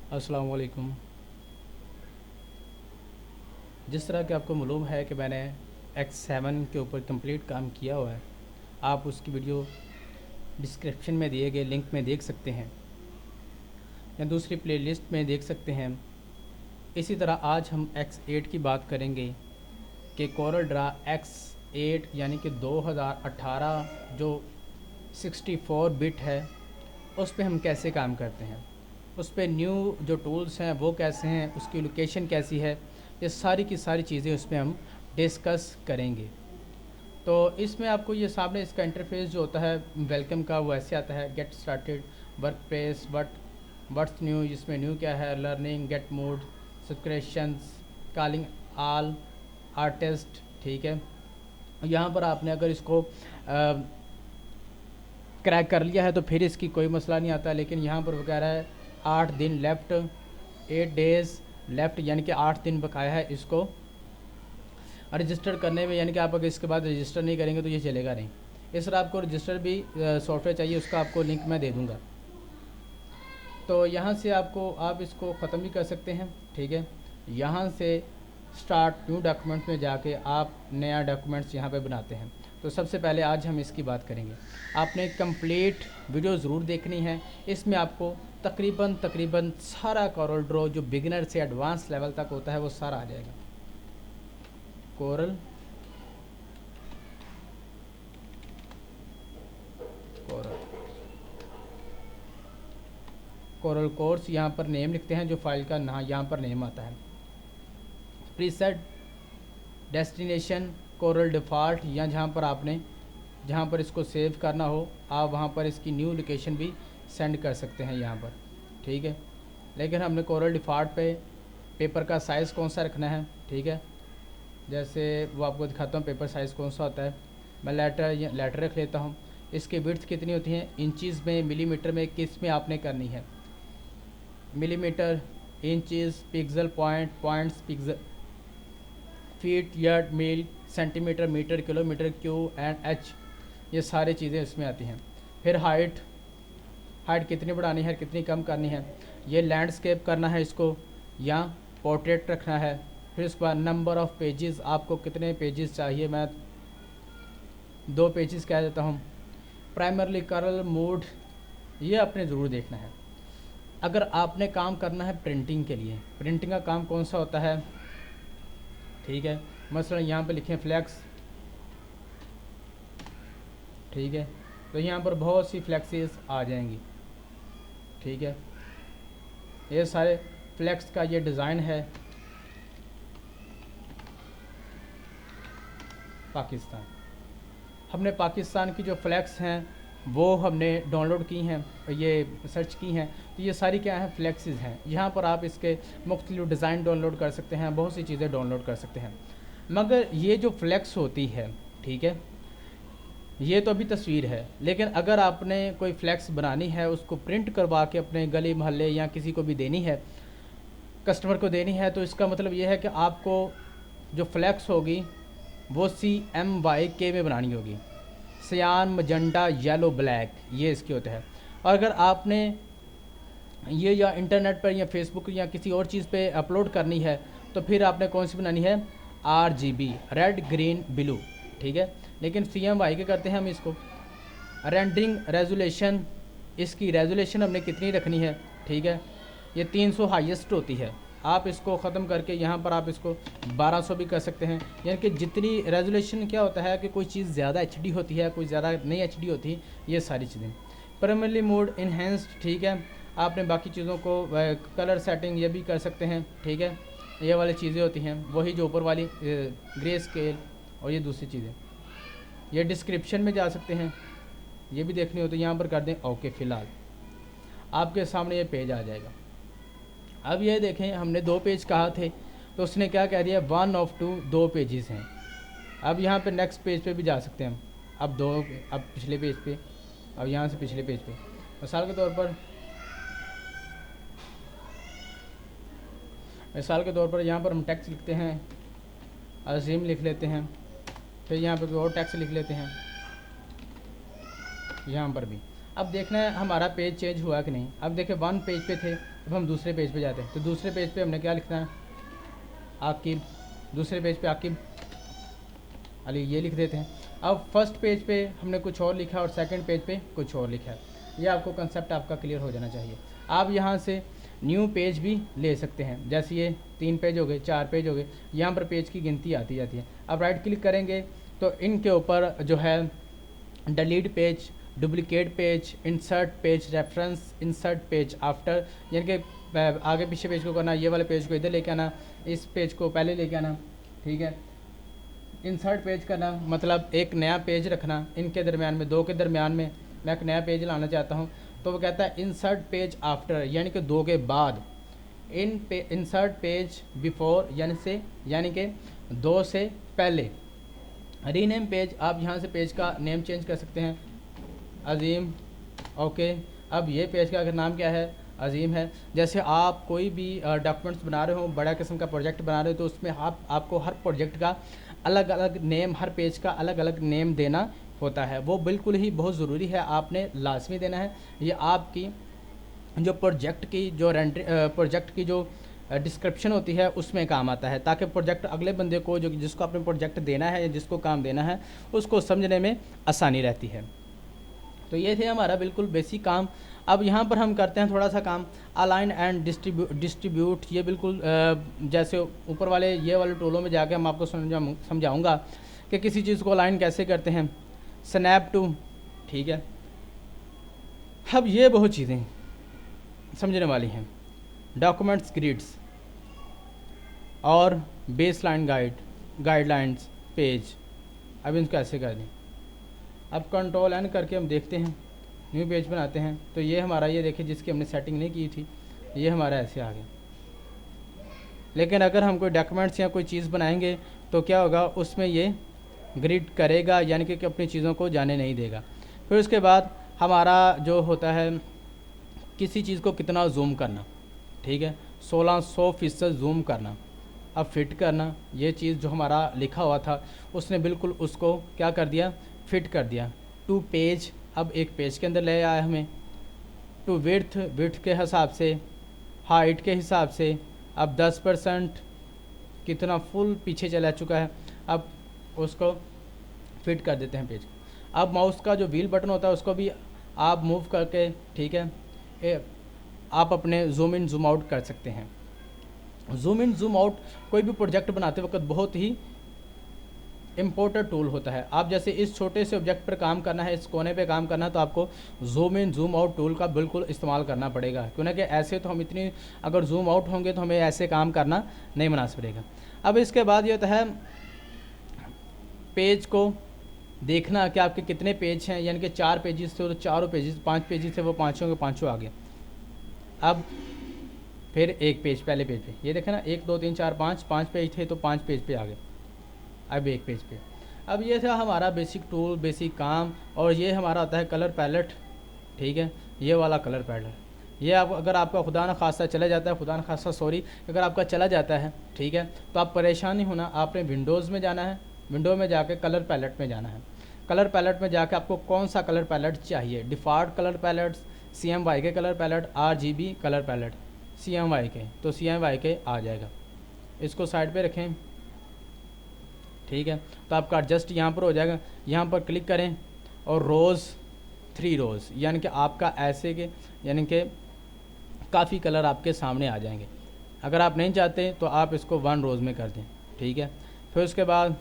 अस्सलाम वालेकुम। जिस तरह कि आपको मालूम है कि मैंने X7 के ऊपर कंप्लीट काम किया हुआ है, आप उसकी वीडियो डिस्क्रिप्शन में दिए गए लिंक में देख सकते हैं या दूसरी प्लेलिस्ट में देख सकते हैं। इसी तरह आज हम X8 की बात करेंगे कि कोरल ड्रा X8 यानी कि 2018 जो 64 बिट है उस पे हम कैसे काम करते हैं, उस पे न्यू जो टूल्स हैं वो कैसे हैं, उसकी लोकेशन कैसी है, ये सारी की सारी चीज़ें उसमें हम डिस्कस करेंगे। तो इसमें आपको ये सामने इसका इंटरफेस जो होता है वेलकम का वो ऐसे आता है, get started, work place, what's new, इसमें न्यू क्या है, learning, get mood, subscriptions, calling all artist. ठीक है, यहाँ पर आपने अगर इसको क्रैक कर लिया है तो फिर इसकी कोई मसला नहीं आता। लेकिन यहाँ पर वो कह रहा है 8 दिन लेफ्ट, 8 डेज़ लेफ्ट, यानी कि 8 दिन बकाया है इसको रजिस्टर करने में। यानी कि आप अगर इसके बाद रजिस्टर नहीं करेंगे तो ये चलेगा नहीं। इस तरह आपको रजिस्टर भी सॉफ्टवेयर चाहिए, उसका आपको लिंक मैं दे दूँगा। तो यहाँ से आप इसको ख़त्म भी कर सकते हैं। ठीक है, यहाँ से स्टार्ट न्यू डॉक्यूमेंट्स में जाके आप नया डॉक्यूमेंट्स यहाँ पे बनाते हैं। तो सबसे पहले आज हम इसकी बात करेंगे। आपने कंप्लीट वीडियो ज़रूर देखनी है, इसमें आपको तकरीबन सारा कोरल ड्रॉ जो बिगिनर से एडवांस लेवल तक होता है वो सारा आ जाएगा। कोरल कोरल कोरल कोर्स, यहाँ पर नेम लिखते हैं, जो फाइल का ना यहाँ पर नेम आता है। प्रीसेट डेस्टिनेशन कोरल डिफ़ॉल्ट, या जहाँ पर इसको सेव करना हो आप वहाँ पर इसकी न्यू लोकेशन भी सेंड कर सकते हैं यहाँ पर। ठीक है, लेकिन हमने कोरल डिफ़ॉल्ट पे पेपर का साइज़ कौन सा रखना है। ठीक है, जैसे वो आपको दिखाता हूँ पेपर साइज़ कौन सा होता है। मैं लेटर रख लेता हूँ। इसकी विड्थ कितनी होती है, इंचज़ में, मिलीमीटर में, किस में आपने करनी है। Millimetre, inches, pixel, points, pixel, feet, yard, mile, centimetre, metre, kilometre, Q and H, ये सारी चीज़ें इसमें आती हैं। फिर हाइट कितनी बढ़ानी है, कितनी कम करनी है। ये लैंडस्केप करना है इसको या पोर्ट्रेट रखना है। फिर उसके बाद नंबर ऑफ़ पेजेस, आपको कितने पेजेस चाहिए, मैं 2 पेजेस कह देता हूँ। प्राइमरली कलर मोड, ये आपने ज़रूर देखना है। अगर आपने काम करना है प्रिंटिंग के लिए, प्रिंटिंग का काम कौन सा होता है। ठीक है, मसलन यहाँ पे लिखें फ्लैक्स। ठीक है, तो यहाँ पर बहुत सी फ्लैक्सेस आ जाएंगी। ठीक है, ये सारे फ्लैक्स का ये डिज़ाइन है पाकिस्तान। हमने पाकिस्तान की जो फ्लैक्स हैं वो हमने डाउनलोड की हैं, ये सर्च की हैं। तो ये सारी क्या हैं, फ्लैक्सेस हैं। यहाँ पर आप इसके मुख्तलिफ डिज़ाइन डाउनलोड कर सकते हैं, बहुत सी चीज़ें डाउनलोड कर सकते हैं। मगर ये जो फ्लैक्स होती है, ठीक है, ये तो अभी तस्वीर है। लेकिन अगर आपने कोई फ्लैक्स बनानी है, उसको प्रिंट करवा के अपने गली मोहल्ले या किसी को भी देनी है, कस्टमर को देनी है, तो इसका मतलब ये है कि आपको जो फ्लैक्स होगी वो CMYK में बनानी होगी। सियान, मजंडा, येलो, ब्लैक, ये इसके होते हैं। और अगर आपने ये या इंटरनेट पर या फेसबुक या किसी और चीज़ पे अपलोड करनी है तो फिर आपने कौन सी बनानी है, RGB, रेड, ग्रीन, ब्लू। ठीक है, लेकिन CMYK करते हैं हम इसको। रेंडरिंग रेजोल्यूशन, इसकी रेजोल्यूशन हमने कितनी रखनी है। ठीक है, ये 300 हाईएस्ट होती है। आप इसको ख़त्म करके यहाँ पर आप इसको 1200 भी कर सकते हैं। यानी कि जितनी रेजोल्यूशन, क्या होता है कि कोई चीज़ ज़्यादा HD होती है, कोई ज़्यादा नहीं HD होती, ये सारी चीज़ें। प्राइमरी मोड इन्हेंस्ड, ठीक है, आपने बाकी चीज़ों को कलर सेटिंग ये भी कर सकते हैं। ठीक है, ये वाली चीज़ें होती हैं, वही जो ऊपर वाली ग्रे स्केल और ये दूसरी चीज़ें। ये डिस्क्रिप्शन में जा सकते हैं, ये भी देखनी हो तो यहाँ पर कर दें ओके। फ़िलहाल आपके सामने ये पेज आ जाएगा। अब ये देखें, हमने 2 पेज कहा थे तो उसने क्या कह दिया, 1 of 2, 2 पेजेस हैं। अब यहाँ पे नेक्स्ट पेज पे भी जा सकते हैं हम। अब पिछले पेज पे, अब यहाँ से पिछले पेज पे। मिसाल के तौर पर यहाँ पर हम टेक्स्ट लिखते हैं, अजीम लिख लेते हैं। फिर यहाँ पे कोई और टेक्स्ट लिख लेते हैं, यहाँ पर भी। अब देखना है हमारा पेज चेंज हुआ कि नहीं। अब देखें 1 पेज पे थे, अब हम दूसरे पेज पे जाते हैं, तो दूसरे पेज पे हमने क्या लिखना है, आकिब। दूसरे पेज पे आकिब अली ये लिख देते हैं। अब फर्स्ट पेज पे हमने कुछ और लिखा और सेकंड पेज पे कुछ और लिखा है। ये आपको कंसेप्ट आपका क्लियर हो जाना चाहिए। आप यहाँ से न्यू पेज भी ले सकते हैं, जैसे ये 3 पेज हो गए, 4 पेज हो गए, यहाँ पर पेज की गिनती आती जाती है। अब राइट क्लिक करेंगे तो इनके ऊपर जो है delete page, duplicate page, insert page reference, insert page after, यानी कि आगे पीछे पेज को करना, ये वाले पेज को इधर लेके आना, इस पेज को पहले लेके आना, ठीक है। इंसर्ट पेज करना मतलब एक नया पेज रखना, इनके दरमियान में, 2 के दरमियान में मैं एक नया पेज लाना चाहता हूँ, तो वो कहता है इंसर्ट पेज आफ्टर, यानी कि 2 के बाद। इंसर्ट पेज बिफोर यानी कि 2 से पहले। रीनेम पेज, आप यहाँ से पेज का नेम चेंज कर सकते हैं, अजीम, ओके। अब ये पेज का अगर नाम क्या है, अजीम है। जैसे आप कोई भी डॉक्यूमेंट्स बना रहे हो, बड़ा किस्म का प्रोजेक्ट बना रहे हो, तो उसमें आपको हर प्रोजेक्ट का अलग अलग नेम, हर पेज का अलग अलग नेम देना होता है। वो बिल्कुल ही बहुत ज़रूरी है, आपने लाजमी देना है। ये आपकी जो प्रोजेक्ट की जो डिस्क्रिप्शन होती है उसमें काम आता है, ताकि प्रोजेक्ट अगले बंदे को जो जिसको आपने प्रोजेक्ट देना है या जिसको काम देना है उसको समझने में आसानी रहती है। तो ये थे हमारा बिल्कुल बेसिक काम। अब यहाँ पर हम करते हैं थोड़ा सा काम, अलाइन एंड डिस्ट्रीब्यूट। ये बिल्कुल जैसे ऊपर वाले ये वाले टूलों में जाके हम आपको समझाऊँगा कि किसी चीज़ को अलाइन कैसे करते हैं। स्नैप टू, ठीक है। अब ये बहुत चीज़ें समझने वाली हैं। डॉक्यूमेंट्स ग्रिड्स और बेसलाइन गाइडलाइंस पेज, अब इनको कैसे कर दें। अब कंट्रोल एन करके हम देखते हैं, न्यू पेज बनाते हैं, तो ये हमारा, ये देखिए जिसकी हमने सेटिंग नहीं की थी, ये हमारा ऐसे आ गया। लेकिन अगर हम कोई डॉक्यूमेंट्स या कोई चीज़ बनाएंगे तो क्या होगा, उसमें ये ग्रिड करेगा, यानी कि अपनी चीज़ों को जाने नहीं देगा। फिर उसके बाद हमारा जो होता है किसी चीज़ को कितना जूम करना, ठीक है, 1600% जूम करना। अब फिट करना, ये चीज़ जो हमारा लिखा हुआ था उसने बिल्कुल उसको क्या कर दिया, फिट कर दिया। टू पेज, अब एक पेज के अंदर ले आया हमें। टू विड्थ के हिसाब से, हाइट के हिसाब से, अब 10% कितना फुल पीछे चला चुका है, अब उसको फिट कर देते हैं पेज। अब माउस का जो व्हील बटन होता है उसको भी आप मूव करके, ठीक है, आप अपने जूम इन जूम आउट कर सकते हैं। जूम इन जूम आउट कोई भी प्रोजेक्ट बनाते वक्त बहुत ही इम्पोर्टेंट टूल होता है। आप जैसे इस छोटे से ऑब्जेक्ट पर काम करना है, इस कोने पे काम करना है, तो आपको zoom in zoom out tool का बिल्कुल इस्तेमाल करना पड़ेगा, क्योंकि ऐसे तो हम इतनी, अगर जूम आउट होंगे तो हमें ऐसे काम करना नहीं मुनासिब रहेगा। अब इसके बाद ये होता है पेज को देखना कि आपके कितने पेज हैं, यानी कि 4 पेजेस थे तो 4 पेजेस, 5 पेजेस थे वो 5 के 5 आ गए। अब फिर एक पेज, पहले पेज पे ये देखें ना, 1 2 3 4 5 पेज थे तो 5 पेज पे आ गए, अब एक पेज पे। अब ये था हमारा बेसिक टूल, बेसिक काम। और ये हमारा होता है कलर पैलेट, ठीक है, ये वाला कलर पैलेट। ये आप अगर आपका खुदा न खास्ता चला जाता है, खुदा न खास्ता सॉरी, अगर आपका चला जाता है, ठीक है, तो आप परेशान नहीं होना। आपने विंडोज़ में जाना है, विंडो में जाके कलर पैलेट में जाना है। कलर पैलेट में जाके आपको कौन सा कलर पैलेट चाहिए, default colour palettes, CMYK colour palette, RGB colour palette, CMYK, तो CMYK आ जाएगा। इसको साइड पे रखें, ठीक है, तो आपका एडजस्ट यहाँ पर हो जाएगा। यहाँ पर क्लिक करें और रोज़ 3 रोज़, यानी कि आपका ऐसे के, यानी कि काफ़ी कलर आपके सामने आ जाएंगे। अगर आप नहीं चाहते तो आप इसको 1 रोज़ में कर दें, ठीक है। फिर उसके बाद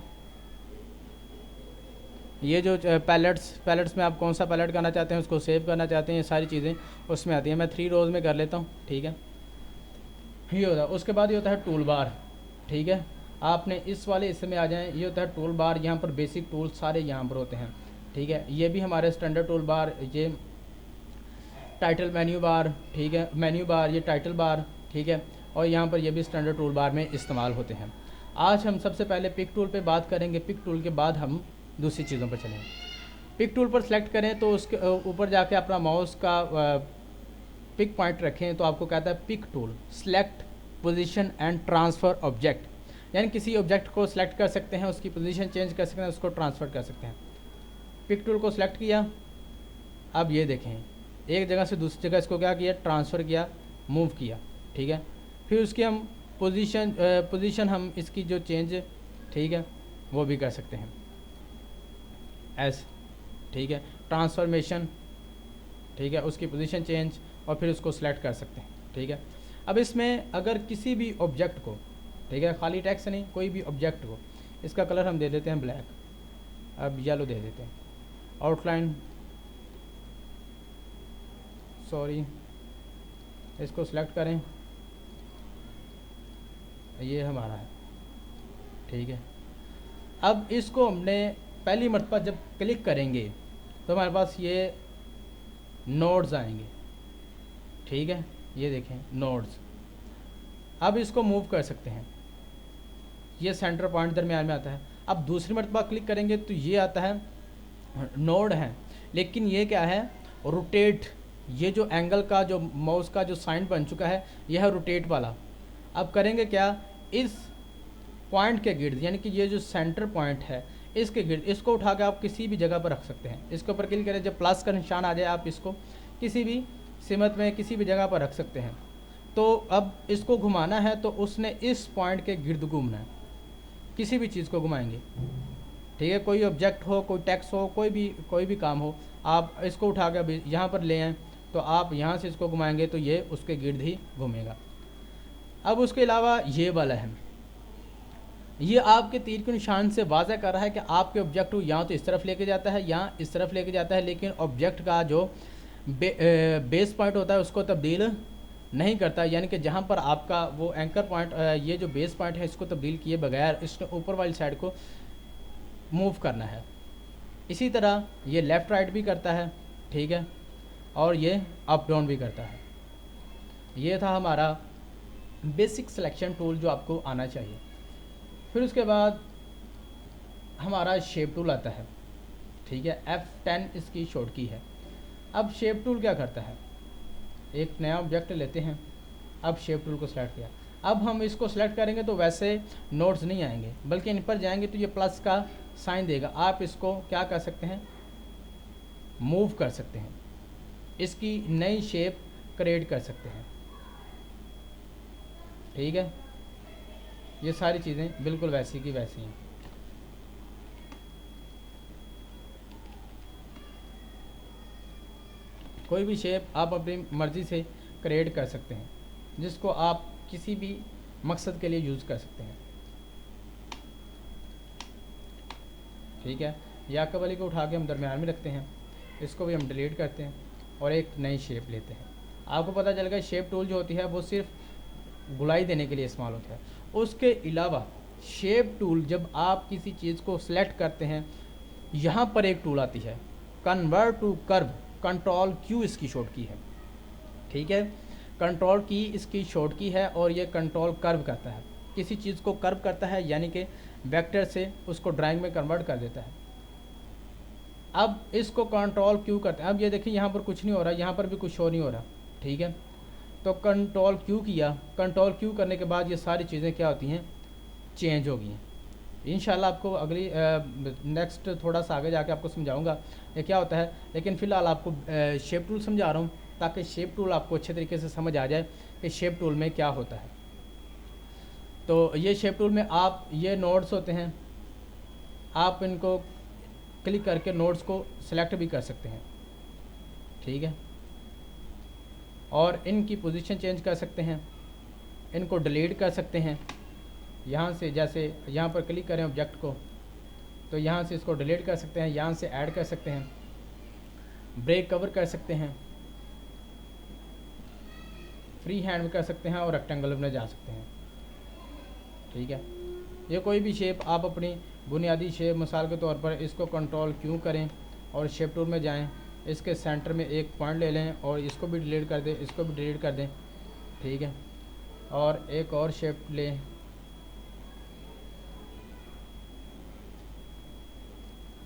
ये जो पैलेट्स में आप कौन सा पैलेट करना चाहते हैं, उसको सेव करना चाहते हैं, ये सारी चीज़ें उसमें आती हैं। मैं 3 रोज़ में कर लेता हूँ, ठीक है, ये होता है। उसके बाद ये होता है टूल बार, ठीक है, आपने इस वाले हिस्से में आ जाएं। ये होता है टूल बार, यहाँ पर बेसिक टूल सारे यहाँ पर होते हैं, ठीक है। ये भी हमारे स्टैंडर्ड टूल बार, ये टाइटल मेन्यू बार, ठीक है, मेन्यू बार, ये टाइटल बार, ठीक है, और यहाँ पर ये भी स्टैंडर्ड टूल बार में इस्तेमाल होते हैं। आज हम सबसे पहले पिक टूल पे बात करेंगे, पिक टूल के बाद हम दूसरी चीज़ों पर चलेंगे। पिक टूल पर सेलेक्ट करें तो उसके ऊपर जाके अपना माउस का पिक पॉइंट रखें, तो आपको कहता है pick tool, select position and transfer object, यानी किसी ऑब्जेक्ट को सिलेक्ट कर सकते हैं, उसकी पोजीशन चेंज कर सकते हैं, उसको ट्रांसफ़र कर सकते हैं। पिक टूल को सिलेक्ट किया, अब ये देखें एक जगह से दूसरी जगह इसको क्या किया, ट्रांसफ़र किया, मूव किया, ठीक है। फिर उसकी हम पोजीशन हम इसकी जो चेंज, ठीक है, वो भी कर सकते हैं ऐसे, ठीक है। ट्रांसफॉर्मेशन, ठीक है, उसकी पोजीशन चेंज, और फिर उसको सिलेक्ट कर सकते हैं, ठीक है। अब इसमें अगर किसी भी ऑब्जेक्ट को, ठीक है, खाली टेक्स्ट नहीं, कोई भी ऑब्जेक्ट को, इसका कलर हम दे देते हैं ब्लैक, अब येलो दे देते हैं, आउटलाइन, सॉरी, इसको सिलेक्ट करें, ये हमारा है, ठीक है। अब इसको हमने पहली मरतबा जब क्लिक करेंगे तो हमारे पास ये नोड्स आएंगे, ठीक है, ये देखें नोड्स। अब इसको मूव कर सकते हैं, ये सेंटर पॉइंट दरमियान में आता है। अब दूसरी मरतबा क्लिक करेंगे तो ये आता है, नोड है, लेकिन ये क्या है, रोटेट, ये जो एंगल का जो माउस का जो साइन बन चुका है यह है रोटेट वाला। अब करेंगे क्या, इस पॉइंट के गिर्द, यानी कि ये जो सेंटर पॉइंट है इसके गिर्द, इसको उठा के आप किसी भी जगह पर रख सकते हैं। इसके ऊपर क्लिक करें, जब प्लस का निशान आ जाए आप इसको किसी भी सिमत में किसी भी जगह पर रख सकते हैं। तो अब इसको घुमाना है तो उसने इस पॉइंट के गिर्द घूमना है, किसी भी चीज़ को घुमाएंगे, ठीक है, कोई ऑब्जेक्ट हो, कोई टेक्स्ट हो, कोई भी काम हो, आप इसको उठा के यहाँ पर ले आएँ तो आप यहाँ से इसको घुमाएंगे तो ये उसके गिर्द ही घूमेगा। अब उसके अलावा ये वाला है, ये आपके तीर के निशान से वाज़ह कर रहा है कि आपके ऑब्जेक्ट को यहाँ तो इस तरफ लेके जाता है, यहाँ इस तरफ लेके जाता है, लेकिन ऑब्जेक्ट का जो बेस पॉइंट होता है उसको तब्दील नहीं करता। यानी कि जहाँ पर आपका वो एंकर पॉइंट, ये जो बेस पॉइंट है इसको तब्दील किए बगैर इसने ऊपर वाली साइड को मूव करना है। इसी तरह ये लेफ़्ट राइट भी करता है, ठीक है, और ये अप डाउन भी करता है। ये था हमारा बेसिक सिलेक्शन टूल जो आपको आना चाहिए। फिर उसके बाद हमारा शेप टूल आता है, ठीक है, F10 इसकी शॉर्ट की है। अब शेप टूल क्या करता है, एक नया ऑब्जेक्ट लेते हैं, अब शेप टूल को सिलेक्ट किया, अब हम इसको सिलेक्ट करेंगे तो वैसे नोट्स नहीं आएंगे, बल्कि इन पर जाएंगे तो ये प्लस का साइन देगा। आप इसको क्या कर सकते हैं, मूव कर सकते हैं, इसकी नई शेप क्रिएट कर सकते हैं, ठीक है। ये सारी चीज़ें बिल्कुल वैसी की वैसी हैं। कोई भी शेप आप अपनी मर्ज़ी से क्रिएट कर सकते हैं, जिसको आप किसी भी मकसद के लिए यूज़ कर सकते हैं, ठीक है। याकूब अली को उठा के हम दरमियान में रखते हैं, इसको भी हम डिलीट करते हैं और एक नई शेप लेते हैं। आपको पता चल गया शेप टूल जो होती है वो सिर्फ गुलाई देने के लिए इस्तेमाल होता है। उसके अलावा शेप टूल जब आप किसी चीज़ को सिलेक्ट करते हैं, यहाँ पर एक टूल आती है convert to curve, control Q इसकी शॉर्ट की है, ठीक है। कंट्रोल की इसकी शॉर्ट की है और ये कंट्रोल कर्व करता है, किसी चीज़ को कर्व करता है, यानी कि वेक्टर से उसको ड्राइंग में कन्वर्ट कर देता है। अब इसको कंट्रोल क्यू करते हैं। अब ये देखिए यहाँ पर कुछ नहीं हो रहा, यहाँ पर भी कुछ शो नहीं हो रहा, ठीक है। तो कंट्रोल क्यू किया, कंट्रोल क्यू करने के बाद ये सारी चीज़ें क्या होती हैं, चेंज हो गई हैं। इंशाल्लाह आपको अगली नेक्स्ट थोड़ा सा आगे जाके आपको समझाऊंगा ये क्या होता है, लेकिन फ़िलहाल आपको शेप टूल समझा रहा हूँ ताकि शेप टूल आपको अच्छे तरीके से समझ आ जाए कि शेप टूल में क्या होता है। तो ये शेप टूल में आप ये नोड्स होते हैं, आप इनको क्लिक करके नोड्स को सिलेक्ट भी कर सकते हैं, ठीक है, और इनकी पोजीशन चेंज कर सकते हैं, इनको डिलीट कर सकते हैं। यहाँ से जैसे यहाँ पर क्लिक करें ऑब्जेक्ट को तो यहाँ से इसको डिलीट कर सकते हैं, यहाँ से ऐड कर सकते हैं, ब्रेक कवर कर सकते हैं, फ्री हैंड में कर सकते हैं और रेक्टेंगल में जा सकते हैं, ठीक है। ये कोई भी शेप आप अपनी बुनियादी शेप, मिसाल के तौर पर इसको कंट्रोल क्यू करें और शेप टूल में जाएं, इसके सेंटर में एक पॉइंट ले लें और इसको भी डिलीट कर दें, इसको भी डिलीट कर दें, ठीक है, और एक और शेप लें,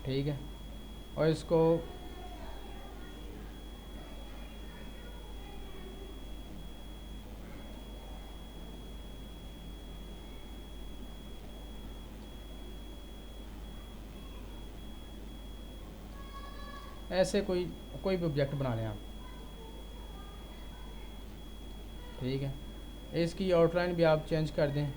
ठीक है, और इसको ऐसे कोई भी ऑब्जेक्ट बना लें आप, ठीक है, इसकी आउटलाइन भी आप चेंज कर दें।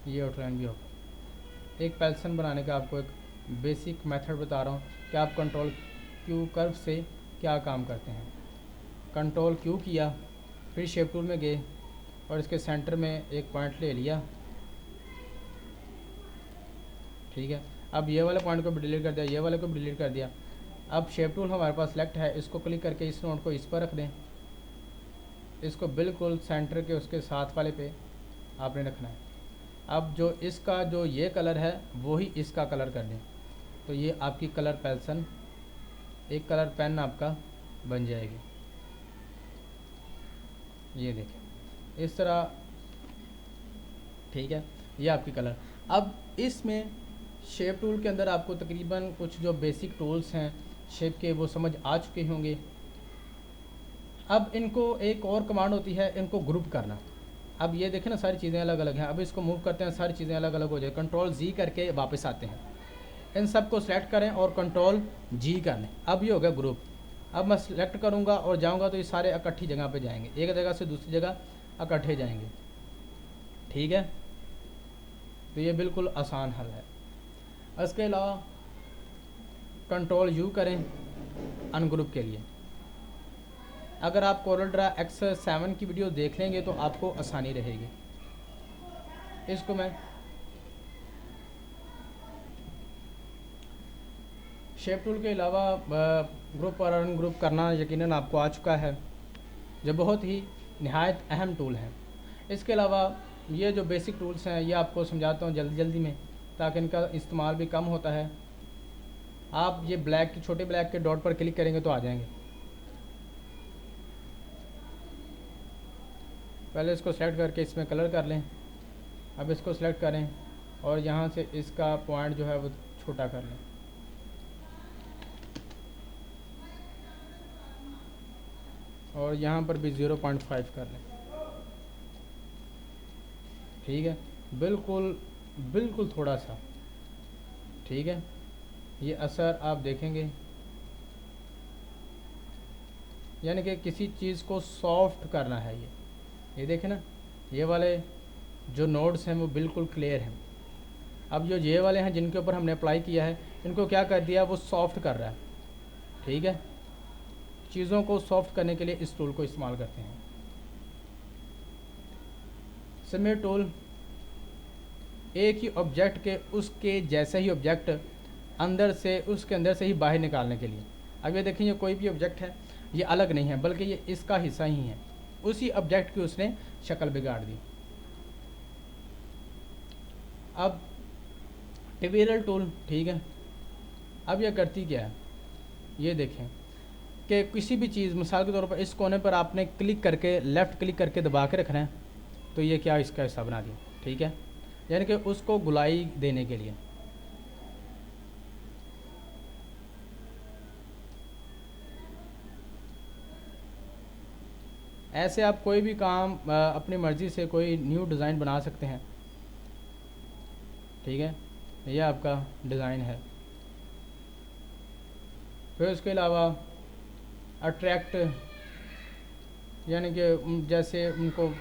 ये आउटलाइन भी होगा। एक पेल्सन बनाने का आपको एक बेसिक मेथड बता रहा हूँ कि आप कंट्रोल क्यू कर्व से क्या काम करते हैं। कंट्रोल क्यू किया, फिर शेप टूल में गए और इसके सेंटर में एक पॉइंट ले लिया। ठीक है, अब ये वाले पॉइंट को भी डिलीट कर दिया, ये वाले को भी डिलीट कर दिया। अब शेप टूल हमारे पास सेलेक्ट है, इसको क्लिक करके इस नोड को इस पर रख दें। इसको बिल्कुल सेंटर के उसके साथ वाले पे आपने रखना है। अब जो इसका जो ये कलर है वही इसका कलर कर दें, तो ये आपकी कलर पेल्सन, एक कलर पेन आपका बन जाएगी। ये देखें इस तरह। ठीक है, ये आपकी कलर। अब इसमें शेप टूल के अंदर आपको तकरीबन कुछ जो बेसिक टूल्स हैं शेप के वो समझ आ चुके होंगे। अब इनको एक और कमांड होती है इनको ग्रुप करना। अब ये देखें ना, सारी चीज़ें अलग अलग हैं। अब इसको मूव करते हैं, सारी चीज़ें अलग अलग हो जाए। कंट्रोल जी करके वापस आते हैं, इन सब को सिलेक्ट करें और कंट्रोल जी कर लें। अब ये हो गया ग्रुप। अब मैं सिलेक्ट करूँगा और जाऊँगा तो ये सारे इकट्ठी जगह पे जाएंगे, एक जगह से दूसरी जगह इकट्ठे जाएंगे। ठीक है, तो ये बिल्कुल आसान हल है। इसके अलावा कंट्रोल यू करें अनग्रुप के लिए। अगर आप कोरल ड्रा X7 की वीडियो देख लेंगे तो आपको आसानी रहेगी। इसको मैं शेप टूल के अलावा ग्रुप और अनग्रुप करना यकीनन आपको आ चुका है, जो बहुत ही निहायत अहम टूल है। इसके अलावा ये जो बेसिक टूल्स हैं ये आपको समझाता हूँ जल्दी जल्दी में, ताकि इनका इस्तेमाल भी कम होता है। आप ये ब्लैक के छोटे ब्लैक के डॉट पर क्लिक करेंगे तो आ जाएंगे। पहले इसको सेलेक्ट करके इसमें कलर कर लें। अब इसको सेलेक्ट करें और यहाँ से इसका पॉइंट जो है वो छोटा कर लें। और यहाँ पर भी 0.5 कर लें। ठीक है, बिल्कुल बिल्कुल थोड़ा सा। ठीक है, ये असर आप देखेंगे, यानी कि किसी चीज़ को सॉफ्ट करना है। ये देखें ना, ये वाले जो नोड्स हैं वो बिल्कुल क्लियर हैं। अब जो ये वाले हैं जिनके ऊपर हमने अप्लाई किया है, इनको क्या कर दिया, वो सॉफ्ट कर रहा है। ठीक है, चीज़ों को सॉफ्ट करने के लिए इस टूल को इस्तेमाल करते हैं। स्मियर टूल एक ही ऑब्जेक्ट के उसके जैसे ही ऑब्जेक्ट अंदर से उसके अंदर से ही बाहर निकालने के लिए। अब ये देखें, ये कोई भी ऑब्जेक्ट है, ये अलग नहीं है बल्कि ये इसका हिस्सा ही है। उसी ऑब्जेक्ट की उसने शक्ल बिगाड़ दी। अब टिविरल टूल, ठीक है, अब यह करती क्या है, ये देखें कि किसी भी चीज़, मिसाल के तौर पर इस कोने पर आपने क्लिक करके लेफ़्ट क्लिक करके दबा के रखना है, तो ये क्या इसका हिस्सा बना दिया। ठीक है, यानी कि उसको गुलाई देने के लिए। ऐसे आप कोई भी काम अपनी मर्ज़ी से कोई न्यू डिज़ाइन बना सकते हैं। ठीक है, ये आपका डिज़ाइन है। फिर उसके अलावा अट्रैक्ट, यानी कि जैसे उनको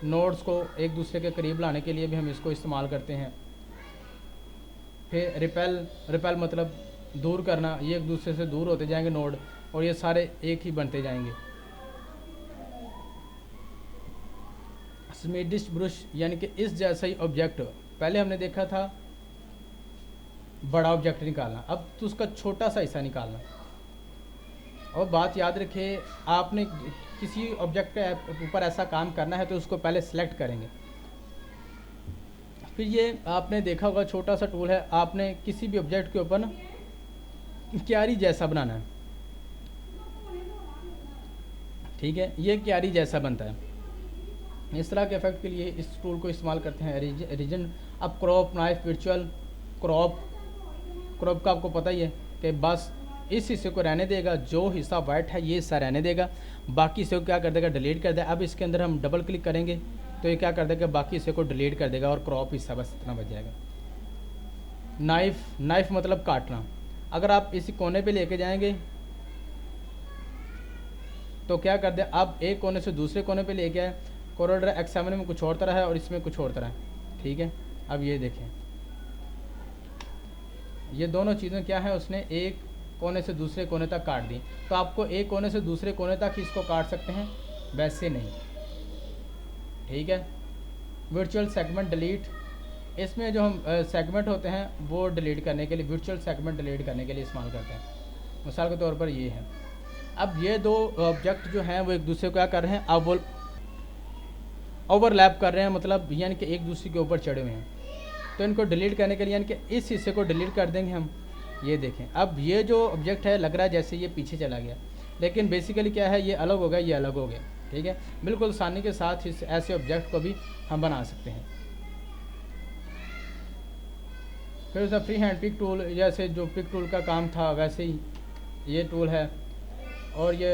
नोड्स को एक दूसरे के करीब लाने के लिए भी हम इसको इस्तेमाल करते हैं। फिर रिपेल मतलब दूर करना, ये एक दूसरे से दूर होते जाएंगे नोड और ये सारे एक ही बनते जाएंगे। स्मीडिश ब्रश, यानी कि इस जैसा ही ऑब्जेक्ट, पहले हमने देखा था बड़ा ऑब्जेक्ट निकालना, अब तो उसका छोटा सा हिस्सा निकालना। और बात याद रखिए, आपने किसी ऑब्जेक्ट के ऊपर ऐसा काम करना है तो उसको पहले सेलेक्ट करेंगे। फिर ये आपने देखा होगा छोटा सा टूल है, आपने किसी भी ऑब्जेक्ट के ऊपर ना क्यारी जैसा बनाना है। ठीक है, ये क्यारी जैसा बनता है। इस तरह के इफेक्ट के लिए इस टूल को इस्तेमाल करते हैं रीजन। अब क्रॉप, नाइफ, वर्चुअल क्रॉप का आपको पता ही है कि बस इस हिस्से को रहने देगा, जो हिस्सा वाइट है ये हिस्सा रहने देगा, बाकी हिस्से को क्या कर देगा, डिलीट कर देगा। अब इसके अंदर हम डबल क्लिक करेंगे तो ये क्या कर देगा, बाकी हिस्से को डिलीट कर देगा और क्रॉप हिस्सा बस इतना बच जाएगा। नाइफ मतलब काटना। अगर आप इसी कोने पे लेके जाएंगे तो क्या कर दें, अब एक कोने से दूसरे कोने पे ले गया है। कोरोड्रा X7 में कुछ और तरह है और इसमें कुछ और तरह है, ठीक है। अब ये देखें, ये दोनों चीज़ें क्या है, उसने एक कोने से दूसरे कोने तक काट दी। तो आपको एक कोने से दूसरे कोने तक ही इसको काट सकते हैं, वैसे नहीं, ठीक है। वर्चुअल सेगमेंट डिलीट, इसमें जो हम सेगमेंट होते हैं वो डिलीट करने के लिए, वर्चुअल सेगमेंट डिलीट करने के लिए इस्तेमाल करते हैं। मिसाल के तौर पर ये है, अब ये दो ऑब्जेक्ट जो हैं वो एक दूसरे को क्या कर रहे हैं, अब वो ओवरलैप कर रहे हैं, मतलब यानी कि एक दूसरे के ऊपर चढ़े हुए हैं। तो इनको डिलीट करने के लिए यानी कि इस हिस्से को डिलीट कर देंगे हम। ये देखें, अब ये जो ऑब्जेक्ट है लग रहा है जैसे ये पीछे चला गया, लेकिन बेसिकली क्या है, ये अलग हो गया, ये अलग हो गया, ठीक है। बिल्कुल आसानी के साथ इस ऐसे ऑब्जेक्ट को भी हम बना सकते हैं। फिर उसका फ्री हैंड पिक टूल, जैसे जो पिक टूल का काम था वैसे ही ये टूल है। और ये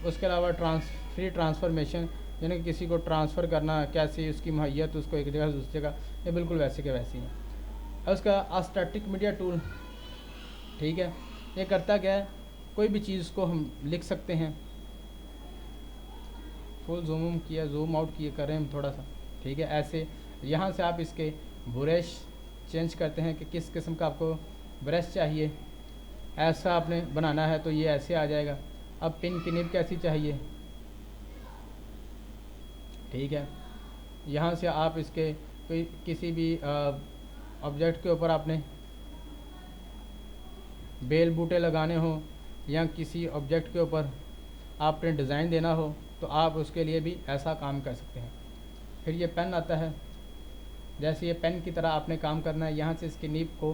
उसके अलावा फ्री ट्रांसफॉर्मेशन, यानी कि किसी को ट्रांसफ़र करना, कैसे उसकी महैयत उसको एक जगह से दूसरी जगह, ये बिल्कुल वैसे के वैसे ही है। और उसका स्टैटिक मीडिया टूल, ठीक है, ये करता क्या है, कोई भी चीज़ को हम लिख सकते हैं। फुल जूम किया, जूम आउट किए करें हम थोड़ा सा, ठीक है। ऐसे यहाँ से आप इसके ब्रश चेंज करते हैं कि किस किस्म का आपको ब्रश चाहिए, ऐसा आपने बनाना है तो ये ऐसे आ जाएगा। अब पिन की निब कैसी चाहिए, ठीक है। यहाँ से आप इसके कोई किसी भी ऑब्जेक्ट के ऊपर आपने बेल बूटे लगाने हो या किसी ऑब्जेक्ट के ऊपर आपने डिज़ाइन देना हो तो आप उसके लिए भी ऐसा काम कर सकते हैं। फिर ये पेन आता है, जैसे ये पेन की तरह आपने काम करना है। यहाँ से इसकी नीब को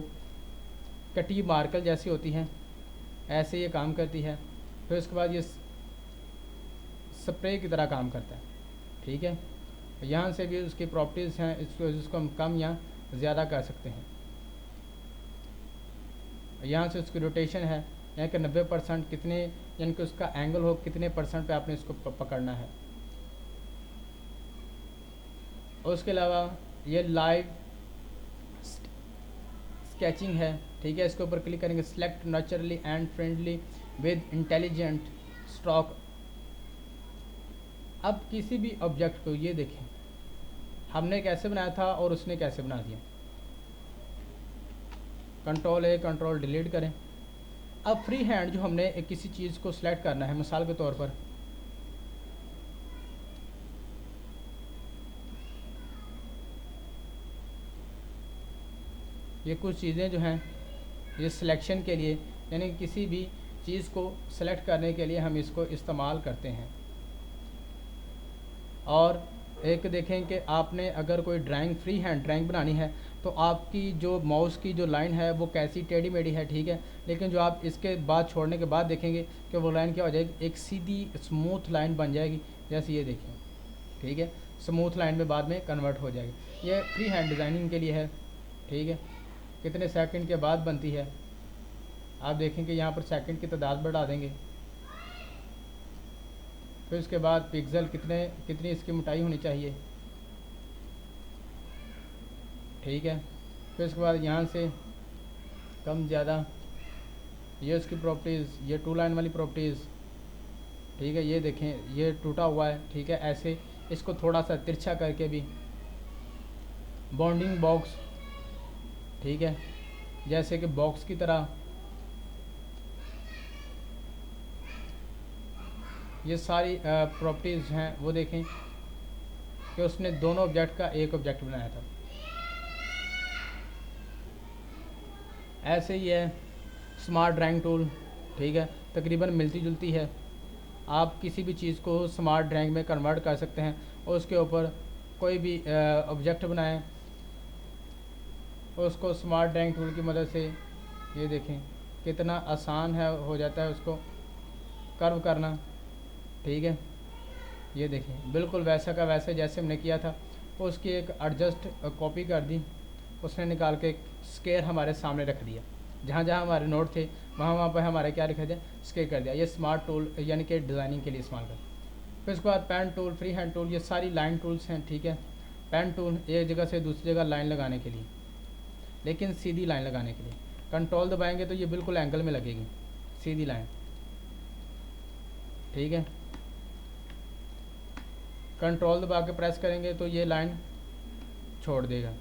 कटी मार्कर जैसी होती हैं, ऐसे ये काम करती है। फिर उसके बाद ये स्प्रे की तरह काम करता है, ठीक है। यहाँ से भी उसकी प्रॉपर्टीज़ हैं, इसको हम कम या ज़्यादा कर सकते हैं। यहाँ से उसकी रोटेशन है, यानी कि 90% कितने, यानी कि उसका एंगल हो कितने % पे आपने इसको पकड़ना है। और उसके अलावा ये लाइव स्केचिंग है, ठीक है। इसके ऊपर क्लिक करेंगे, select naturally and friendly with intelligent stroke. अब किसी भी ऑब्जेक्ट को ये देखें हमने कैसे बनाया था और उसने कैसे बना दिया। कंट्रोल ए कंट्रोल डिलीट करें। अब फ्री हैंड जो हमने किसी चीज़ को सिलेक्ट करना है, मिसाल के तौर पर ये कुछ चीज़ें जो हैं ये सिलेक्शन के लिए, यानी किसी भी चीज़ को सिलेक्ट करने के लिए हम इसको इस्तेमाल करते हैं। और एक देखें कि आपने अगर कोई ड्राइंग फ्री हैंड ड्राइंग बनानी है तो आपकी जो माउस की जो लाइन है वो कैसी टेढ़ी मेढ़ी है, ठीक है। लेकिन जो आप इसके बाद छोड़ने के बाद देखेंगे कि वो लाइन क्या हो जाएगी, एक सीधी स्मूथ लाइन बन जाएगी, जैसे ये देखें, ठीक है। स्मूथ लाइन में बाद में कन्वर्ट हो जाएगी। ये फ्री हैंड डिज़ाइनिंग के लिए है, ठीक है। कितने सेकंड के बाद बनती है, आप देखें कि यहाँ पर सेकंड की तादाद बढ़ा देंगे। फिर उसके बाद पिक्सल कितनी इसकी मोटाई होनी चाहिए, ठीक है। फिर उसके बाद यहाँ से कम ज़्यादा, ये उसकी प्रॉपर्टीज़, ये टू लाइन वाली प्रॉपर्टीज़, ठीक है। ये देखें ये टूटा हुआ है, ठीक है। ऐसे इसको थोड़ा सा तिरछा करके भी बाउंडिंग बॉक्स, ठीक है, जैसे कि बॉक्स की तरह। ये सारी प्रॉपर्टीज़ हैं वो देखें कि उसने दोनों ऑब्जेक्ट का एक ऑब्जेक्ट बनाया था। ऐसे ही है स्मार्ट ड्राइंग टूल, ठीक है, तकरीबन मिलती जुलती है। आप किसी भी चीज़ को स्मार्ट ड्राइंग में कन्वर्ट कर सकते हैं और उसके ऊपर कोई भी ऑब्जेक्ट बनाएं और उसको स्मार्ट ड्राइंग टूल की मदद से, ये देखें कितना आसान है, हो जाता है उसको कर्व करना, ठीक है। ये देखें बिल्कुल वैसा का वैसे जैसे हमने किया था। उसकी एक एडजस्ट कॉपी कर दी, उसने निकाल के स्केयर हमारे सामने रख दिया। जहाँ जहाँ हमारे नोट थे वहाँ पर हमारे क्या लिखा जाए, स्केयर कर दिया। ये स्मार्ट टूल यानी कि डिज़ाइनिंग के लिए इस्तेमाल कर। फिर उसके बाद pen tool, free hand tool, ये सारी लाइन टूल्स हैं, ठीक है। पेन टूल एक जगह से दूसरी जगह लाइन लगाने के लिए, लेकिन सीधी लाइन लगाने के लिए कंट्रोल दबाएंगे तो ये बिल्कुल एंगल में लगेगी सीधी लाइन, ठीक है। कंट्रोल दबा के प्रेस करेंगे तो ये लाइन छोड़ देगा।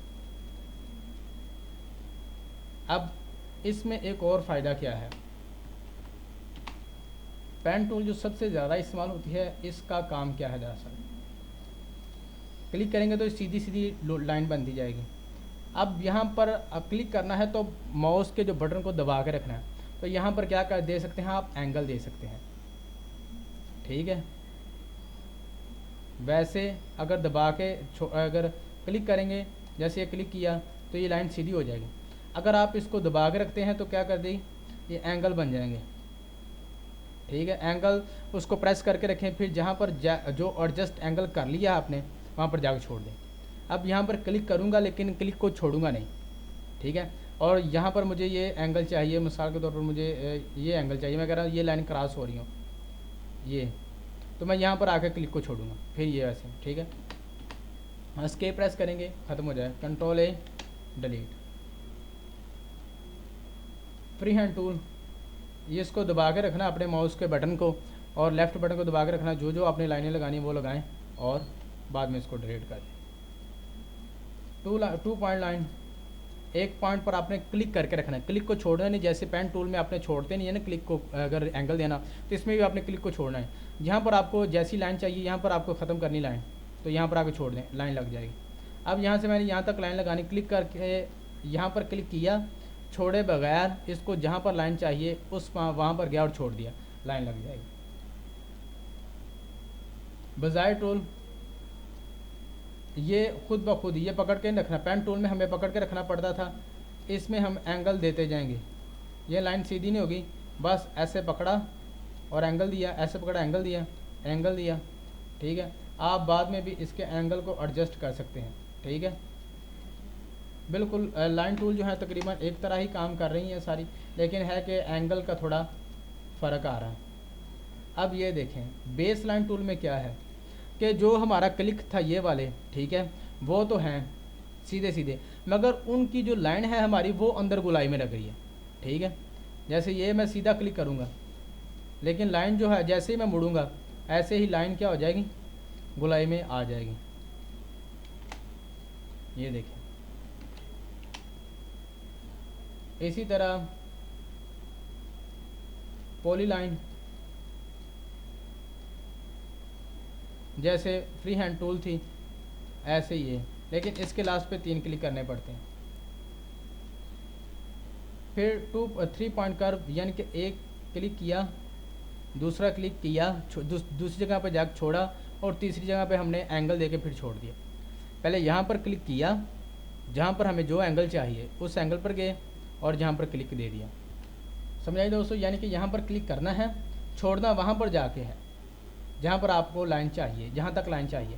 अब इसमें एक और फ़ायदा क्या है, पेन टूल जो सबसे ज़्यादा इस्तेमाल होती है, इसका काम क्या है दरअसल, क्लिक करेंगे तो सीधी सीधी लाइन बनती जाएगी। अब यहाँ पर क्लिक करना है तो माउस के जो बटन को दबा के रखना है, तो यहाँ पर क्या कर दे सकते हैं आप, एंगल दे सकते हैं। ठीक है, वैसे अगर दबा के अगर क्लिक करेंगे, जैसे ये क्लिक किया तो ये लाइन सीधी हो जाएगी। अगर आप इसको दबा के रखते हैं तो क्या कर देगी, ये एंगल बन जाएंगे। ठीक है, एंगल उसको प्रेस करके रखें, फिर जहाँ पर जो एडजस्ट एंगल कर लिया आपने वहाँ पर जाकर छोड़ दें। अब यहाँ पर क्लिक करूँगा लेकिन क्लिक को छोड़ूंगा नहीं। ठीक है, और यहाँ पर मुझे ये एंगल चाहिए, मिसाल के तौर पर मुझे ये एंगल चाहिए, मैं कह रहा हूँ ये लाइन क्रॉस हो रही हूँ ये, तो मैं यहाँ पर आकर क्लिक को छोड़ूंगा, फिर ये वैसे। ठीक है, एस्केप प्रेस करेंगे, ख़त्म हो जाए, कंट्रोल ए डिलीट। फ्री हैंड टूल, ये इसको दबा के रखना अपने माउस के बटन को, और लेफ़्ट बटन को दबा के रखना, जो जो आपने लाइनें लगानी वो लगाएं और बाद में इसको डिलीट कर दें। टू पॉइंट लाइन, एक पॉइंट पर आपने क्लिक करके रखना है, क्लिक को छोड़ना नहीं। जैसे पेन टूल में आपने छोड़ते नहीं है ना क्लिक को, अगर एंगल देना, तो इसमें भी आपने क्लिक को छोड़ना है। यहाँ पर आपको जैसी लाइन चाहिए, यहाँ पर आपको ख़त्म करनी लाइन, तो यहाँ पर आके छोड़ दें, लाइन लग जाएगी। अब यहाँ से मैंने यहाँ तक लाइन लगानी, क्लिक करके यहाँ पर क्लिक किया, छोड़े बगैर इसको जहाँ पर लाइन चाहिए उस वहाँ पर गया और छोड़ दिया, लाइन लग जाएगी। बजाय टूल, ये खुद ब खुद ये पकड़ के रखना, पेन टूल में हमें पकड़ के रखना पड़ता था, इसमें हम एंगल देते जाएंगे। ये लाइन सीधी नहीं होगी, बस ऐसे पकड़ा और एंगल दिया, ऐसे पकड़ा एंगल दिया, एंगल दिया। ठीक है, आप बाद में भी इसके एंगल को एडजस्ट कर सकते हैं। ठीक है, बिल्कुल लाइन टूल जो है तकरीबन एक तरह ही काम कर रही हैं सारी, लेकिन है कि एंगल का थोड़ा फ़र्क आ रहा है। अब ये देखें बेस लाइन टूल में क्या है कि जो हमारा क्लिक था ये वाले, ठीक है, वो तो हैं सीधे सीधे, मगर उनकी जो लाइन है हमारी वो अंदर गोलाई में लग रही है। ठीक है, जैसे ये मैं सीधा क्लिक करूँगा, लेकिन लाइन जो है जैसे ही मैं मुड़ूंगा ऐसे ही लाइन क्या हो जाएगी, गोलाई में आ जाएगी। ये देखें, इसी तरह पॉली लाइन, जैसे फ्री हैंड टूल थी ऐसे ही है, लेकिन इसके लास्ट पे 3 क्लिक करने पड़ते हैं। फिर 3 पॉइंट कर्व, यानी कि एक क्लिक किया, दूसरा क्लिक किया, दूसरी जगह पे जाकर छोड़ा, और तीसरी जगह पे हमने एंगल देके फिर छोड़ दिया। पहले यहाँ पर क्लिक किया, जहाँ पर हमें जो एंगल चाहिए उस एंगल पर गए, और जहाँ पर क्लिक दे दिया। समझाइए दोस्तों, यानी कि यहाँ पर क्लिक करना है, छोड़ना वहाँ पर जाके है जहाँ पर आपको लाइन चाहिए, जहाँ तक लाइन चाहिए,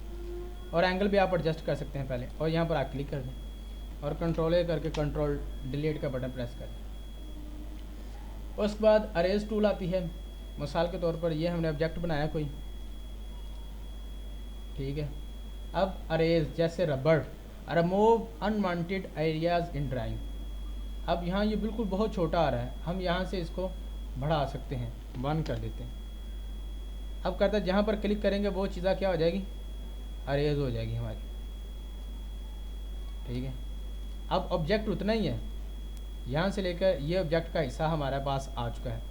और एंगल भी आप एडजस्ट कर सकते हैं पहले, और यहाँ पर आप क्लिक कर दें और कंट्रोल ए करके कंट्रोल डिलीट का बटन प्रेस करें। उसके बाद अरेज टूल आती है। मिसाल के तौर पर ये हमने ऑब्जेक्ट बनाया कोई, ठीक है, अब अरेज जैसे रबड़, remove unwanted areas in drawing. अब यहाँ ये बिल्कुल बहुत छोटा आ रहा है, हम यहाँ से इसको बढ़ा सकते हैं, 1 कर देते हैं। अब करता जहाँ पर क्लिक करेंगे वो चीज़ा क्या हो जाएगी, अरेज हो जाएगी हमारी। ठीक है, अब ऑब्जेक्ट उतना ही है, यहाँ से लेकर ये ऑब्जेक्ट का हिस्सा हमारे पास आ चुका है।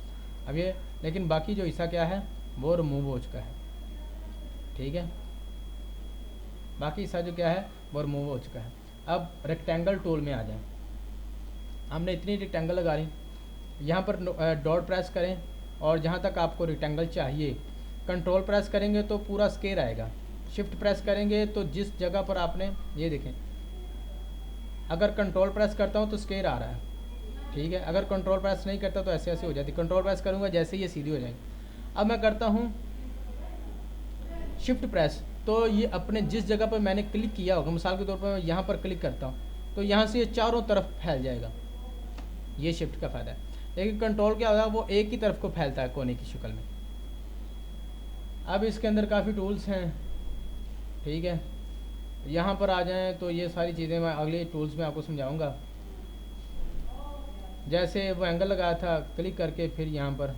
अब ये लेकिन बाकी जो हिस्सा क्या है वो रिमूव हो चुका है। ठीक है, बाकी हिस्सा जो क्या है वो रिमूव हो चुका है। अब रेक्टेंगल टूल में आ जाएं, हमने इतनी रेक्टेंगल लगा ली, यहाँ पर डॉट प्रेस करें, और जहाँ तक आपको रेक्टेंगल चाहिए कंट्रोल प्रेस करेंगे तो पूरा स्क्वायर आएगा, शिफ्ट प्रेस करेंगे तो जिस जगह पर आपने, ये देखें, अगर कंट्रोल प्रेस करता हूँ तो स्क्वायर आ रहा है। ठीक है, अगर कंट्रोल प्रेस नहीं करता तो ऐसे ऐसे हो जाती, कंट्रोल प्रेस करूँगा जैसे ये सीधी हो जाएगी। अब मैं करता हूँ शिफ्ट प्रेस, तो ये अपने जिस जगह पर मैंने क्लिक किया होगा, मिसाल के तौर पर मैं यहाँ पर क्लिक करता हूँ तो यहाँ से ये चारों तरफ फैल जाएगा। ये शिफ्ट का फ़ायदा है, लेकिन कंट्रोल क्या होगा, वो एक ही तरफ को फैलता है कोने की शक्ल में। अब इसके अंदर काफ़ी टूल्स हैं। ठीक है, यहाँ पर आ जाएं तो ये सारी चीज़ें मैं अगले टूल्स में आपको समझाऊंगा। जैसे वो एंगल लगाया था, क्लिक करके फिर यहाँ पर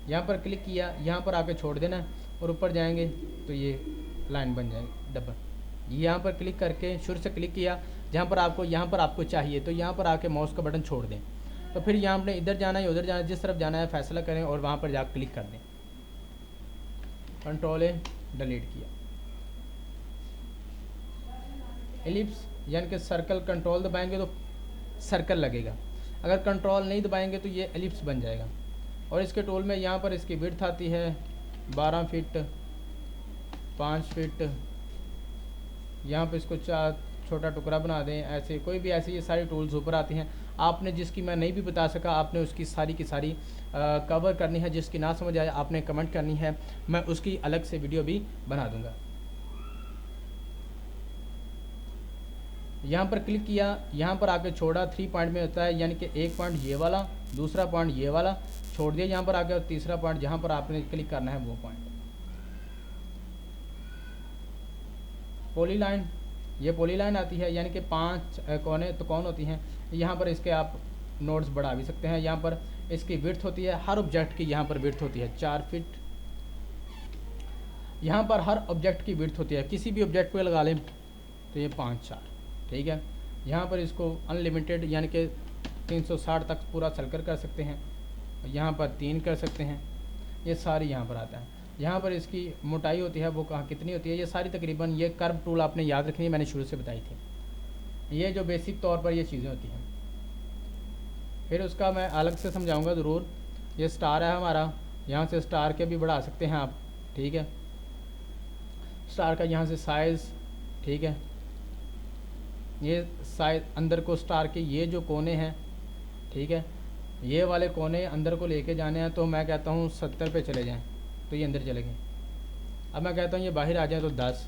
यहाँ पर क्लिक किया, यहाँ पर आके छोड़ देना और ऊपर जाएंगे तो ये लाइन बन जाएगी डबल। यहाँ पर क्लिक करके शुरू से क्लिक किया, जहाँ पर आपको चाहिए तो यहाँ पर आके माउस का बटन छोड़ दें। तो फिर यहाँ आपने इधर जाना है उधर जाना है, जिस तरफ जाना है फैसला करें और वहाँ पर जाकर क्लिक कर दें। कंट्रोल ए डिलीट किया। एलिप्स यानी कि सर्कल, कंट्रोल दबाएंगे तो सर्कल लगेगा, अगर कंट्रोल नहीं दबाएंगे तो ये एलिप्स बन जाएगा। और इसके टूल में यहाँ पर इसकी विड्थ आती है 12 फीट, 5 फीट। यहाँ पर इसको छोटा टुकड़ा बना दें, ऐसे कोई भी ऐसे ये सारी टूल्स ऊपर आती हैं। आपने जिसकी मैं नहीं भी बता सका, आपने उसकी सारी की सारी कवर करनी है। जिसकी ना समझ आए आपने कमेंट करनी है, मैं उसकी अलग से वीडियो भी बना दूंगा। यहाँ पर क्लिक किया, यहाँ पर आके छोड़ा, 3 पॉइंट में होता है, यानी कि एक पॉइंट ये वाला, दूसरा पॉइंट ये वाला छोड़ दिया यहाँ पर आके, और तीसरा पॉइंट जहाँ पर आपने क्लिक करना है वो पॉइंट। पॉलीलाइन, ये पॉलीलाइन आती है, यानी कि 5 कोने तो कौन होती हैं। यहाँ पर इसके आप नोट्स बढ़ा भी सकते हैं। यहाँ पर इसकी विड्थ होती है, हर ऑब्जेक्ट की यहाँ पर विड्थ होती है 4 फीट। यहाँ पर हर ऑब्जेक्ट की विड्थ होती है, किसी भी ऑब्जेक्ट को लगा लें तो ये 5 4, ठीक है। यहाँ पर इसको अनलिमिटेड यानी कि 360 तक पूरा सर्कल कर सकते हैं। यहाँ पर 3 कर सकते हैं, ये सारी यहाँ पर आता है। यहाँ पर इसकी मोटाई होती है, वो कहाँ कितनी होती है, ये सारी तकरीबन, ये कर्व टूल आपने याद रखनी है, मैंने शुरू से बताई थी। ये जो बेसिक तौर पर ये चीज़ें होती हैं, फिर उसका मैं अलग से समझाऊंगा ज़रूर। ये स्टार है हमारा, यहाँ से स्टार के भी बढ़ा सकते हैं आप, ठीक है। स्टार का यहाँ से साइज़, ठीक है, ये साइज अंदर को स्टार के ये जो कोने हैं, ठीक है, ये वाले कोने अंदर को लेके जाने हैं। तो मैं कहता हूँ 70 पे चले जाएं तो ये अंदर चले गए। अब मैं कहता हूँ ये बाहर आ जाए तो 10,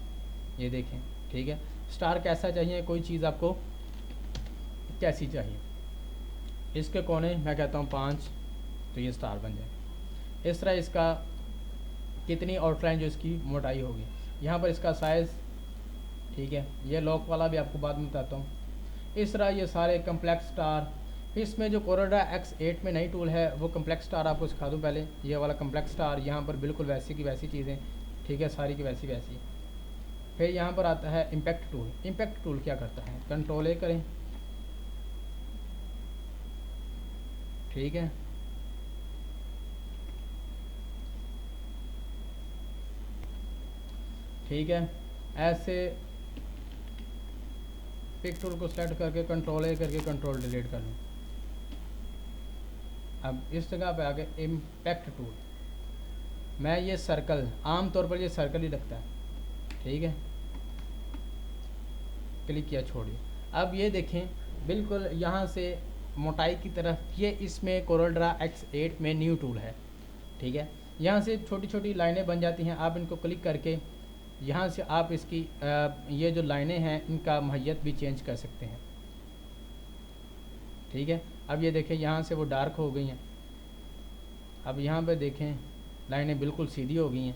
ये देखें, ठीक है। स्टार कैसा चाहिए, कोई चीज़ आपको कैसी चाहिए, इसके कोने मैं कहता हूँ 5, तो ये स्टार बन जाए। इस तरह इसका कितनी आउटलाइन जो इसकी मोटाई होगी, यहाँ पर इसका साइज़, ठीक है। ये लॉक वाला भी आपको बाद में बताता हूँ। इस तरह ये सारे कम्प्लेक्स स्टार, इसमें जो कोरोड्रा X8 में नई टूल है वो कम्प्लेक्स स्टार आपको सिखा दूँ पहले। ये वाला कम्प्लेक्स स्टार, यहाँ पर बिल्कुल वैसी की वैसी चीज़ें, ठीक है, सारी की वैसी वैसी। फिर यहाँ पर आता है इम्पैक्ट टूल। इम्पैक्ट टूल क्या करता है, कंट्रोल ए करें, ठीक है, ठीक है। ऐसे पिक टूल को सेलेक्ट करके कंट्रोल ए करके कंट्रोल डिलीट कर लूँ। अब इस जगह पे आके इम्पैक्ट टूल, मैं ये सर्कल, आम तौर पर ये सर्कल ही रखता है, ठीक है, क्लिक किया, छोड़िए। अब ये देखें बिल्कुल यहाँ से मोटाई की तरफ, ये इसमें कोरोड्रा X8 में न्यू टूल है, ठीक है। यहाँ से छोटी छोटी लाइनें बन जाती हैं, आप इनको क्लिक करके यहाँ से आप इसकी ये जो लाइनें हैं इनका महयत भी चेंज कर सकते हैं, ठीक है। अब ये देखें यहाँ से वो डार्क हो गई हैं, अब यहाँ पे देखें लाइनें बिल्कुल सीधी हो गई हैं।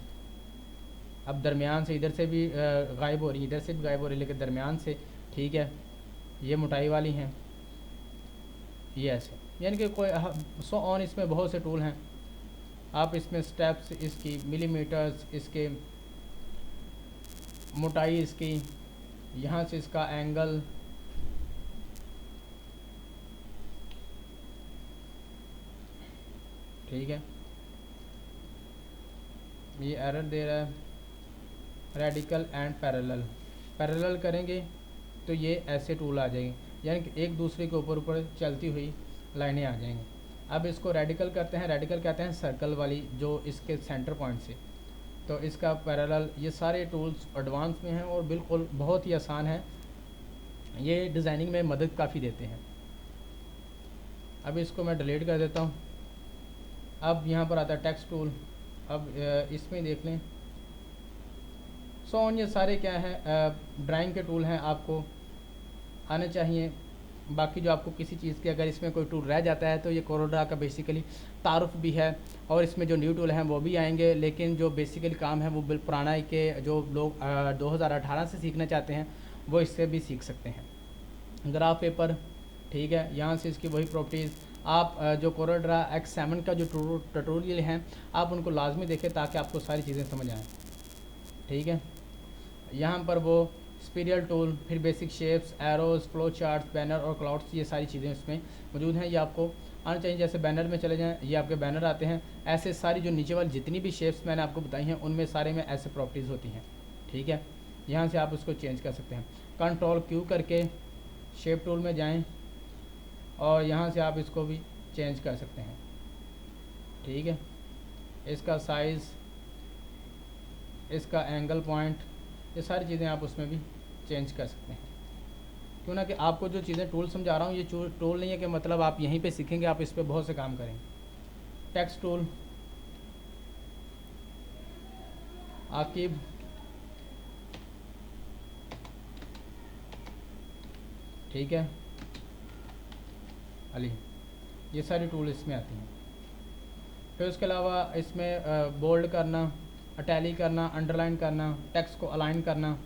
अब दरमियान से इधर से भी गायब हो रही है, इधर से भी गायब हो रही है, लेकिन दरमियान से, ठीक है, ये मोटाई वाली हैं, ये ऐसे, यानी कि कोई सो ऑन इसमें बहुत से टूल हैं। आप इसमें स्टेप्स, इसकी मिलीमीटर्स, इसके मोटाई, इसकी यहाँ से इसका एंगल, ठीक है, ये एरर दे रहा है। रेडिकल एंड पैरेलल, पैरेलल करेंगे तो ये ऐसे टूल आ जाएंगे, यानी कि एक दूसरे के ऊपर ऊपर चलती हुई लाइनें आ जाएंगी। अब इसको रेडिकल करते हैं, रेडिकल कहते हैं सर्कल वाली जो इसके सेंटर पॉइंट से, तो इसका पैरेलल, ये सारे टूल्स एडवांस में हैं और बिल्कुल बहुत ही आसान है, ये डिज़ाइनिंग में मदद काफ़ी देते हैं। अब इसको मैं डिलीट कर देता हूँ। अब यहाँ पर आता है टेक्स्ट टूल, अब इसमें देख लें, सो ऑन, ये सारे क्या हैं, ड्राइंग के टूल हैं, आपको आने चाहिए। बाकी जो आपको किसी चीज़ के अगर इसमें कोई टूल रह जाता है तो ये कोरोड्रा का बेसिकली तारुफ भी है, और इसमें जो न्यू टूल हैं वो भी आएंगे, लेकिन जो बेसिकली काम है वो पुराना ही के जो लोग 2018 से सीखना चाहते हैं वो इससे भी सीख सकते हैं। ग्राफ पेपर, ठीक है, यहाँ से इसकी वही प्रॉपर्टीज़ आप जो कोरोड्रा X7 का जो ट्यूटोरियल हैं आप उनको लाजमी देखें ताकि आपको सारी चीज़ें समझ आएँ। ठीक है, यहाँ पर वो स्पिरियल टूल, फिर basic shapes, arrows, flow charts, banner और क्लाउड्स, ये सारी चीज़ें इसमें मौजूद हैं। ये आपको आना चाहिए। जैसे बैनर में चले जाएं, ये आपके बैनर आते हैं। ऐसे सारी जो नीचे वाली जितनी भी शेप्स मैंने आपको बताई हैं उनमें सारे में ऐसे प्रॉपर्टीज़ होती हैं। ठीक है, यहाँ से आप उसको चेंज कर सकते हैं। कंट्रोल क्यू करके शेप टूल में जाएं और यहाँ से आप इसको भी चेंज कर सकते हैं। ठीक है, इसका साइज़, इसका एंगल पॉइंट, ये सारी चीज़ें आप उसमें भी चेंज कर सकते हैं। क्यों ना कि आपको जो चीज़ें टूल समझा रहा हूँ ये टूल नहीं है कि मतलब आप यहीं पे सीखेंगे, आप इस पर बहुत से काम करेंगे। टेक्स्ट टूल, आकिब, ठीक है, अली, ये सारी टूल इसमें आती हैं। फिर उसके अलावा इसमें बोल्ड करना, अटैली करना, अंडरलाइन करना, टेक्स्ट को अलाइन करना,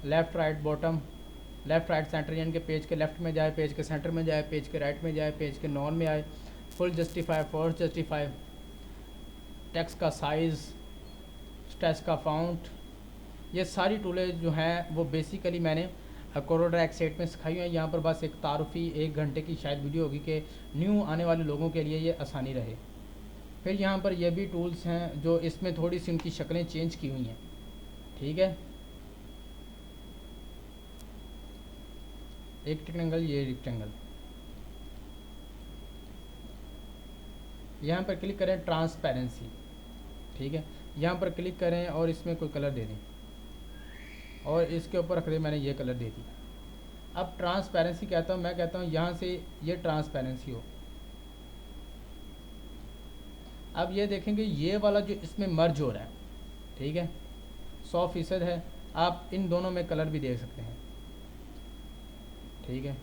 left right bottom, left right centre, यानी कि पेज के लेफ़्ट में जाए, पेज के सेंटर में जाए, पेज के राइट में जाए, पेज के नॉन में आए, full justify, force justify, text का साइज़, टेक्स्ट का फाउंट, ये सारी टूलें जो हैं वो बेसिकली मैंने कोरोड्रा X8 में सिखाई हुई हैं। यहाँ पर बस एक तारुफी 1 घंटे की शायद वीडियो होगी कि न्यू आने वाले लोगों के लिए ये आसानी रहे। फिर यहाँ पर ये भी टूल्स हैं जो इसमें थोड़ी सी उनकी शक्लें चेंज की हुई हैं। ठीक है, एक रेक्टेंगल, ये रेक्टेंगल, यहाँ पर क्लिक करें, ट्रांसपेरेंसी। ठीक है, यहाँ पर क्लिक करें और इसमें कोई कलर दे दें और इसके ऊपर रख दें, मैंने ये कलर दे दी। अब ट्रांसपेरेंसी कहता हूँ, मैं कहता हूँ यहाँ से ये ट्रांसपेरेंसी हो। अब ये देखेंगे ये वाला जो इसमें मर्ज हो रहा है, ठीक है, 100% है। आप इन दोनों में कलर भी देख सकते हैं। ठीक है,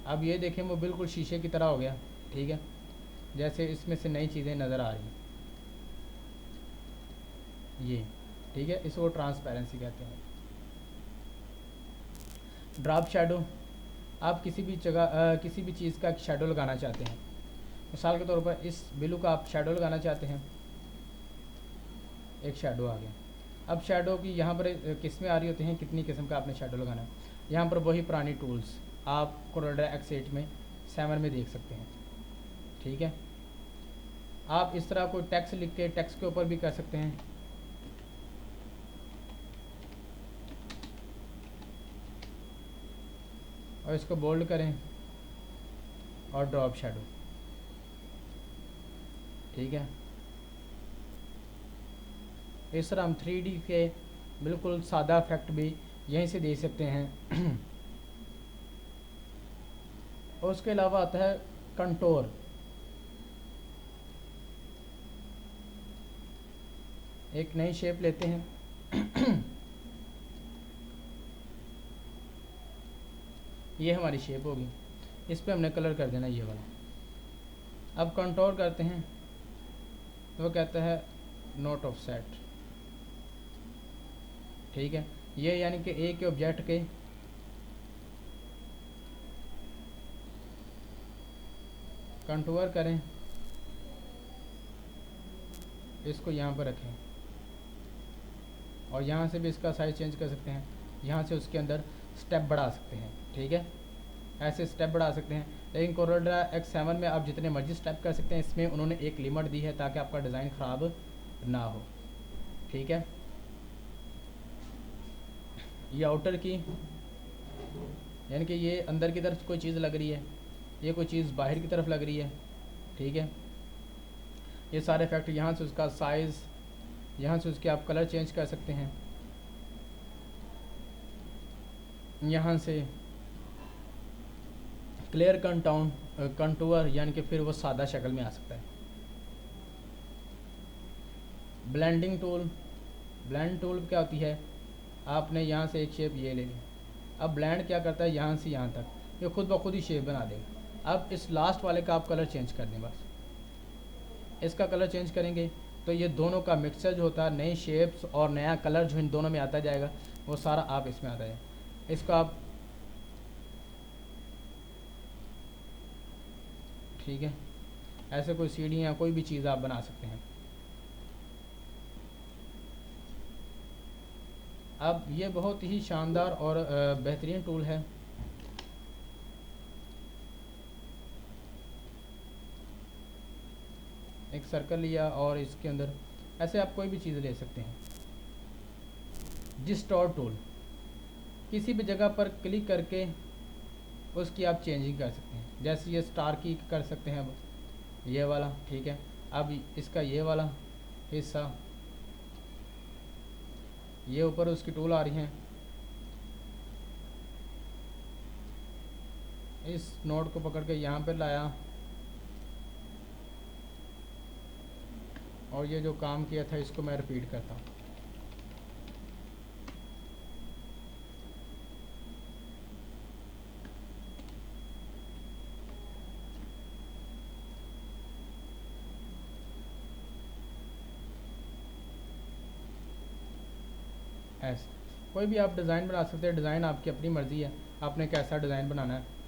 अब ये देखें वो बिल्कुल शीशे की तरह हो गया। ठीक है, जैसे इसमें से नई चीज़ें नज़र आ रही हैं ये। ठीक है, इसको ट्रांसपेरेंसी कहते हैं। ड्रॉप शेडो, आप किसी भी जगह किसी भी चीज़ का शेडो लगाना चाहते हैं। मिसाल के तौर पर इस ब्लू का आप शेडो लगाना चाहते हैं, एक शेडो आ गया। अब शेडो की यहाँ पर किस्में आ रही होती हैं, कितनी किस्म का आपने शेडो लगाना है। यहाँ पर वही पुरानी टूल्स आप कोरोड्रा X8 में 7 में देख सकते हैं। ठीक है, आप इस तरह कोई टेक्स्ट लिख के टेक्स्ट के ऊपर भी कर सकते हैं। और इसको बोल्ड करें और ड्रॉप शेडो। ठीक है, इस तरह हम 3D के बिल्कुल सादा इफेक्ट भी यहीं से दे सकते हैं। और उसके अलावा आता है कंटोर। एक नई शेप लेते हैं। ये हमारी शेप होगी, इस पे हमने कलर कर देना ये वाला। अब कंटोर करते हैं तो वो कहता है नोट ऑफ सेट। ठीक है, ये यानी कि एक के ऑब्जेक्ट के कंटूर करें, इसको यहाँ पर रखें और यहाँ से भी इसका साइज चेंज कर सकते हैं। यहाँ से उसके अंदर स्टेप बढ़ा सकते हैं। ठीक है, ऐसे स्टेप बढ़ा सकते हैं। लेकिन कोरोड्रा X7 में आप जितने मर्जी स्टेप कर सकते हैं। इसमें उन्होंने एक लिमिट दी है ताकि आपका डिज़ाइन ख़राब ना हो। ठीक है, ये आउटर की यानी कि ये अंदर की तरफ कोई चीज़ लग रही है, ये कोई चीज़ बाहर की तरफ लग रही है। ठीक है, ये सारे इफेक्ट, यहाँ से उसका साइज़, यहाँ से उसके आप कलर चेंज कर सकते हैं। यहाँ से क्लियर कंटूर यानी कि फिर वो सादा शक्ल में आ सकता है। ब्लेंडिंग टूल, ब्लेंड टूल क्या होती है, आपने यहाँ से एक शेप ये ले ली। अब ब्लेंड क्या करता है, यहाँ से यहाँ तक ये खुद ब खुद ही शेप बना देगा। अब इस लास्ट वाले का आप कलर चेंज कर दें, बस इसका कलर चेंज करेंगे तो ये दोनों का मिक्सचर जो होता है, नई शेप्स और नया कलर जो इन दोनों में आता जाएगा, वो सारा आप इसमें आता है। इसको आप, ठीक है, ऐसे कोई सीढ़ियाँ, कोई भी चीज़ आप बना सकते हैं। अब ये बहुत ही शानदार और बेहतरीन टूल है। एक सर्कल लिया और इसके अंदर ऐसे आप कोई भी चीज़ ले सकते हैं। डिस्टॉर्ट टूल, किसी भी जगह पर क्लिक करके उसकी आप चेंजिंग कर सकते हैं। जैसे ये स्टार की कर सकते हैं, अब ये वाला, ठीक है। अब इसका ये वाला हिस्सा, ये ऊपर उसकी टूल आ रही हैं। इस नोट को पकड़ के यहाँ पर लाया और ये जो काम किया था इसको मैं रिपीट करता हूँ। ऐसे कोई भी आप डिज़ाइन बना सकते हैं। डिज़ाइन आपकी अपनी मर्ज़ी है, आपने कैसा डिज़ाइन बनाना है।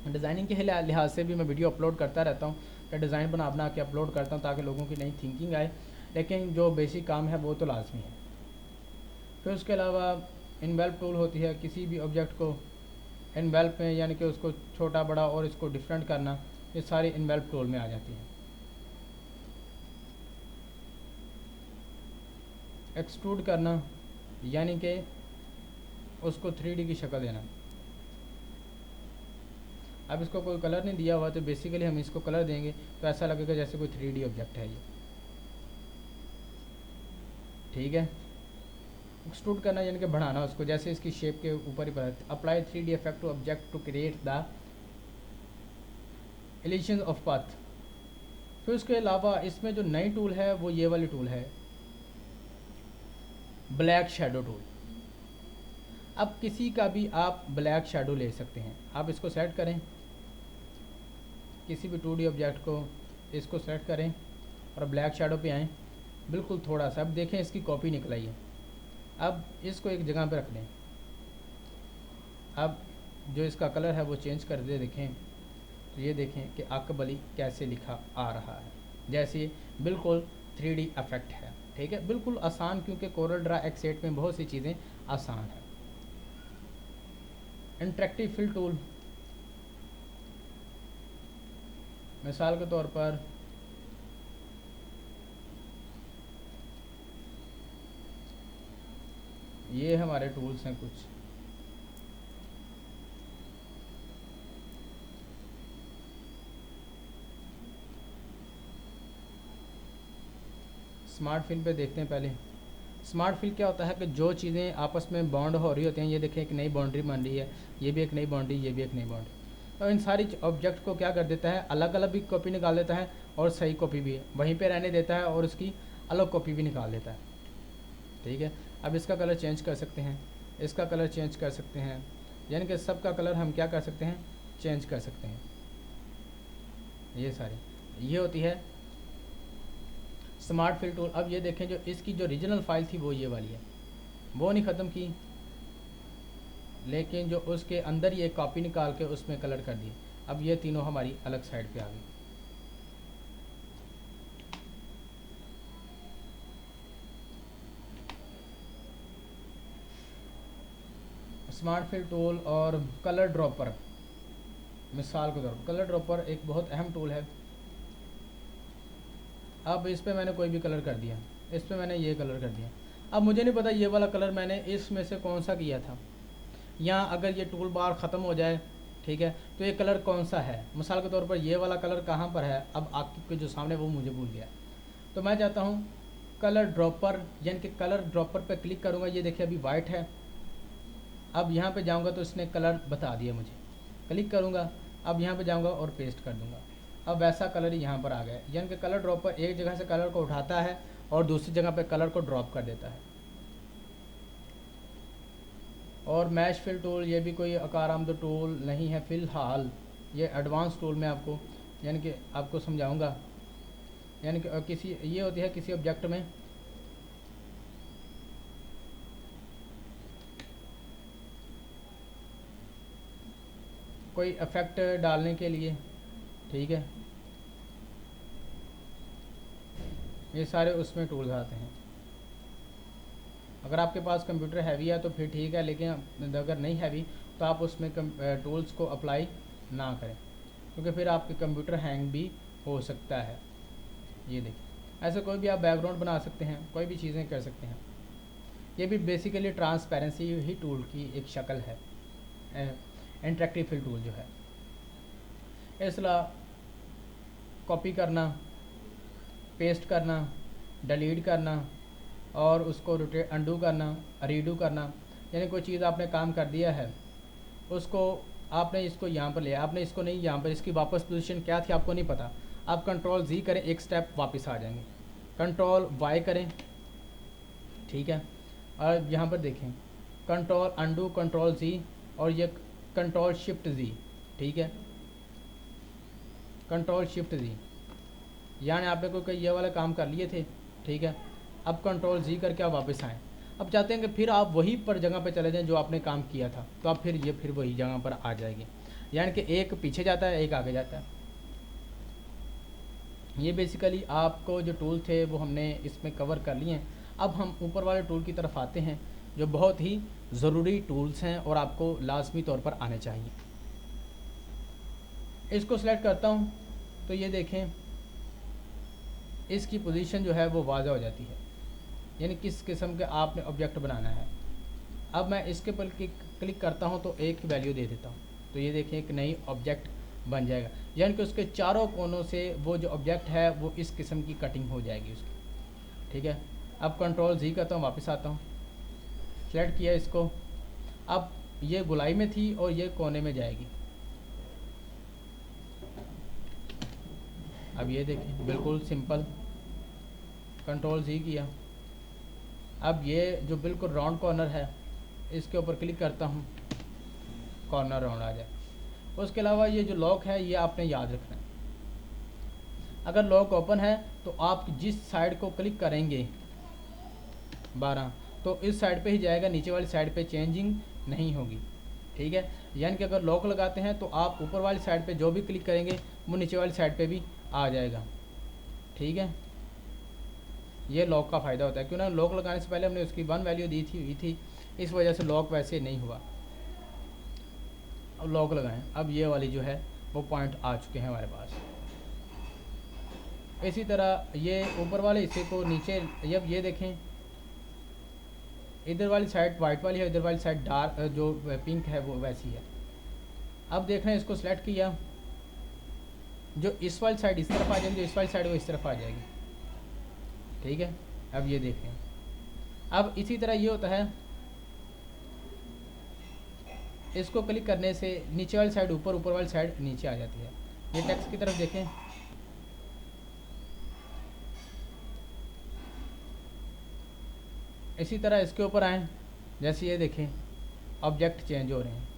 डिज़ाइनिंग के लिहाज से भी मैं वीडियो अपलोड करता रहता हूँ, कि डिज़ाइन बना के अपलोड करता हूँ ताकि लोगों की नई थिंकिंग आए, लेकिन जो बेसिक काम है वो तो लाजमी है। फिर उसके अलावा इनवेल्प टूल होती है, किसी भी ऑब्जेक्ट को इनवेल्प में, यानी कि उसको छोटा बड़ा और इसको डिफरेंट करना, ये सारी इनवेल्प टूल में आ जाती है। एक्सट्रूड करना, यानी कि उसको 3D की शक्ल देना। अब इसको कोई कलर नहीं दिया हुआ, तो बेसिकली हम इसको कलर देंगे तो ऐसा लगेगा जैसे कोई 3D ऑब्जेक्ट है ये, ठीक है। एक्सट्रूड करना यानी कि बढ़ाना उसको, जैसे इसकी शेप के ऊपर ही पड़ा। Apply 3D effect to object to create the illusion of path. फिर उसके अलावा इसमें जो नई टूल है वो ये वाली टूल है, ब्लैक शेडो टूल। अब किसी का भी आप ब्लैक शेडो ले सकते हैं। आप इसको सेलेक्ट करें, किसी भी 2D ऑब्जेक्ट को, इसको सेलेक्ट करें और ब्लैक शेडो पे आएँ, बिल्कुल थोड़ा सा। अब देखें इसकी कॉपी निकल आई है। अब इसको एक जगह पे रख लें। अब जो इसका कलर है वो चेंज कर दे, देखें तो ये देखें कि अकबली कैसे लिखा आ रहा है, जैसे बिल्कुल 3D इफेक्ट है, ठीक है। बिल्कुल आसान, क्योंकि कोरल ड्रा एक्स8 में बहुत सी चीज़ें आसान है। इंटरेक्टिव फिल टूल, मिसाल के तौर पर ये हमारे टूल्स हैं कुछ। स्मार्ट फिल पे देखते हैं पहले। स्मार्ट फिल क्या होता है कि जो चीज़ें आपस में बॉन्ड हो रही होती हैं, ये देखें एक नई बाउंड्री बन रही है, ये भी एक नई बाउंड्री, ये भी एक नई बाउंड्री, तो इन सारी ऑब्जेक्ट को क्या कर देता है, अलग अलग भी कॉपी निकाल देता है और सही कॉपी भी वहीं पे रहने देता है और उसकी अलग कॉपी भी निकाल देता है, ठीक है। अब इसका कलर चेंज कर सकते हैं, इसका कलर चेंज कर सकते हैं, यानी कि सबका कलर हम क्या कर सकते हैं, चेंज कर सकते हैं। ये सारी ये होती है स्मार्ट फिल टूल। अब ये देखें, जो इसकी जो ओरिजिनल फाइल थी वो ये वाली है, वो नहीं ख़त्म की, लेकिन जो उसके अंदर ये कॉपी निकाल के उसमें कलर कर दी। अब ये तीनों हमारी अलग साइड पे आ गई। स्मार्ट फिल टूल और कलर ड्रॉपर, मिसाल के तौर पर कलर ड्रॉपर एक बहुत अहम टूल है। अब इस पर मैंने कोई भी कलर कर दिया, इस पर मैंने ये कलर कर दिया। अब मुझे नहीं पता ये वाला कलर मैंने इसमें से कौन सा किया था, या अगर ये टूल बार ख़त्म हो जाए, ठीक है, तो ये कलर कौन सा है। मिसाल के तौर पर ये वाला कलर कहाँ पर है, अब आपके जो सामने वो मुझे भूल गया। तो मैं चाहता हूँ कलर ड्रॉपर, यानी कि कलर ड्रॉपर पर क्लिक करूँगा। ये देखिए अभी वाइट है, अब यहाँ पे जाऊँगा तो इसने कलर बता दिया मुझे। क्लिक करूँगा, अब यहाँ पे जाऊँगा और पेस्ट कर दूँगा। अब वैसा कलर ही यहाँ पर आ गया, यानी कि कलर ड्रॉपर एक जगह से कलर को उठाता है और दूसरी जगह पे कलर को ड्रॉप कर देता है। और मैश फिल टूल, ये भी कोई कारआमद टूल नहीं है फ़िलहाल, ये एडवांस टूल में आपको यानी कि आपको समझाऊंगा। यानी कि किसी ये होती है किसी ऑब्जेक्ट में कोई इफ़ेक्ट डालने के लिए, ठीक है। ये सारे उसमें टूल्स आते हैं। अगर आपके पास कंप्यूटर हैवी है तो फिर ठीक है, लेकिन अगर नहीं हैवी तो आप उसमें टूल्स को अप्लाई ना करें, क्योंकि फिर आपके कंप्यूटर हैंग भी हो सकता है। ये देखिए, ऐसे कोई भी आप बैकग्राउंड बना सकते हैं, कोई भी चीज़ें कर सकते हैं। ये भी बेसिकली ट्रांसपेरेंसी ही टूल की एक शक्ल है, इंटरेक्टिव फिल टूल जो है। इसला कॉपी करना, पेस्ट करना, डिलीट करना और उसको रोटेट अंडू करना, रीडू करना, यानी कोई चीज़ आपने काम कर दिया है उसको आपने इसको यहाँ पर लिया, आपने इसको नहीं यहाँ पर, इसकी वापस पोजीशन क्या थी आपको नहीं पता, आप कंट्रोल Z करें, एक स्टेप वापस आ जाएंगे, कंट्रोल Y करें, ठीक है। और यहाँ पर देखें कंट्रोल अंडू, कंट्रोल Z और ये कंट्रोल शिफ्ट Z, ठीक है, कंट्रोल शिफ्ट Z, यानी आपने कोई ये वाला काम कर लिए थे, ठीक है। अब कंट्रोल Z करके आप वापस आएँ। अब चाहते हैं कि फिर आप वही पर जगह पे चले जाएं जो आपने काम किया था, तो आप फिर वही जगह पर आ जाएगी, यानी कि एक पीछे जाता है, एक आगे जाता है। ये बेसिकली आपको जो टूल थे वो हमने इसमें कवर कर लिए हैं। अब हम ऊपर वाले टूल की तरफ आते हैं जो बहुत ही ज़रूरी टूल्स हैं और आपको लाजमी तौर पर आने चाहिए। इसको सेलेक्ट करता हूँ तो ये देखें इसकी पोजीशन जो है वो वाज़ा हो जाती है, यानी किस किस्म के आपने ऑब्जेक्ट बनाना है। अब मैं इसके पर क्लिक करता हूँ तो एक वैल्यू दे देता हूँ, तो ये देखें एक नई ऑब्जेक्ट बन जाएगा, यानी कि उसके चारों कोनों से वो जो ऑब्जेक्ट है वो इस किस्म की कटिंग हो जाएगी उसकी, ठीक है। अब कंट्रोल Z करता हूँ, वापस आता हूँ, सेलेक्ट किया इसको, अब ये गुलाई में थी और ये कोने में जाएगी। अब ये देखें बिल्कुल सिंपल, कंट्रोल Z किया, अब ये जो बिल्कुल राउंड कॉर्नर है इसके ऊपर क्लिक करता हूँ, कॉर्नर राउंड आ जाए। उसके अलावा ये जो लॉक है ये आपने याद रखना है, अगर लॉक ओपन है तो आप जिस साइड को क्लिक करेंगे 12 तो इस साइड पे ही जाएगा, नीचे वाली साइड पे चेंजिंग नहीं होगी, ठीक है। यानी कि अगर लॉक लगाते हैं तो आप ऊपर वाली साइड पे जो भी क्लिक करेंगे वो नीचे वाली साइड पे भी आ जाएगा, ठीक है। ये लॉक का फ़ायदा होता है, क्यों ना लॉक लगाने से पहले हमने उसकी 1 वैल्यू दी थी, इस वजह से लॉक वैसे नहीं हुआ। अब लॉक लगाएं, अब ये वाली जो है वो पॉइंट आ चुके हैं हमारे पास। इसी तरह ये ऊपर वाले हिस्से को नीचे, जब ये देखें इधर वाली साइड वाइट वाली है, इधर वाली साइड डार्क जो पिंक है वो वैसी है। अब देख रहे हैं इसको सेलेक्ट किया, जो इस वाली साइड इस तरफ आ जाएगी, जो इस वाली साइड वो इस तरफ आ जाएगी, ठीक है। अब ये देख रहे हैं, अब इसी तरह ये होता है, इसको क्लिक करने से नीचे वाली साइड ऊपर, ऊपर वाली साइड नीचे आ जाती है। ये टेक्स्ट की तरफ देखें, इसी तरह इसके ऊपर आएँ, जैसे ये देखें ऑब्जेक्ट चेंज हो रहे हैं,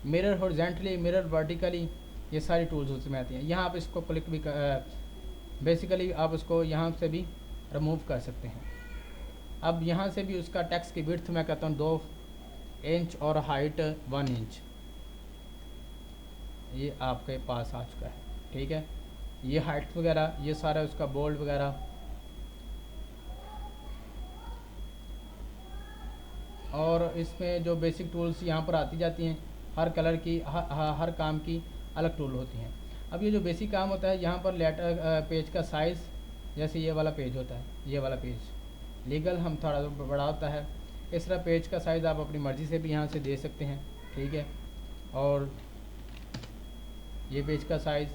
मिरर हॉरिजॉन्टली, मिरर वर्टिकली, ये सारी टूल्स उसमें आती हैं। यहाँ आप इसको क्लिक भी बेसिकली आप उसको यहाँ से भी रिमूव कर सकते हैं। अब यहाँ से भी उसका टेक्स्ट की विड्थ मैं कहता हूँ 2 इंच और हाइट 1 इंच, ये आपके पास आ चुका है, ठीक है। ये हाइट वगैरह ये सारा उसका बोल्ड वगैरह, और इसमें जो बेसिक टूल्स यहाँ पर आती जाती हैं, हर कलर की हर काम की अलग टूल होती हैं। अब ये जो बेसिक काम होता है यहाँ पर लेटर पेज का साइज़, जैसे ये वाला पेज होता है, ये वाला पेज लीगल हम थोड़ा बड़ा होता है, इस तरह पेज का साइज़ आप अपनी मर्ज़ी से भी यहाँ से दे सकते हैं, ठीक है। और ये पेज का साइज़,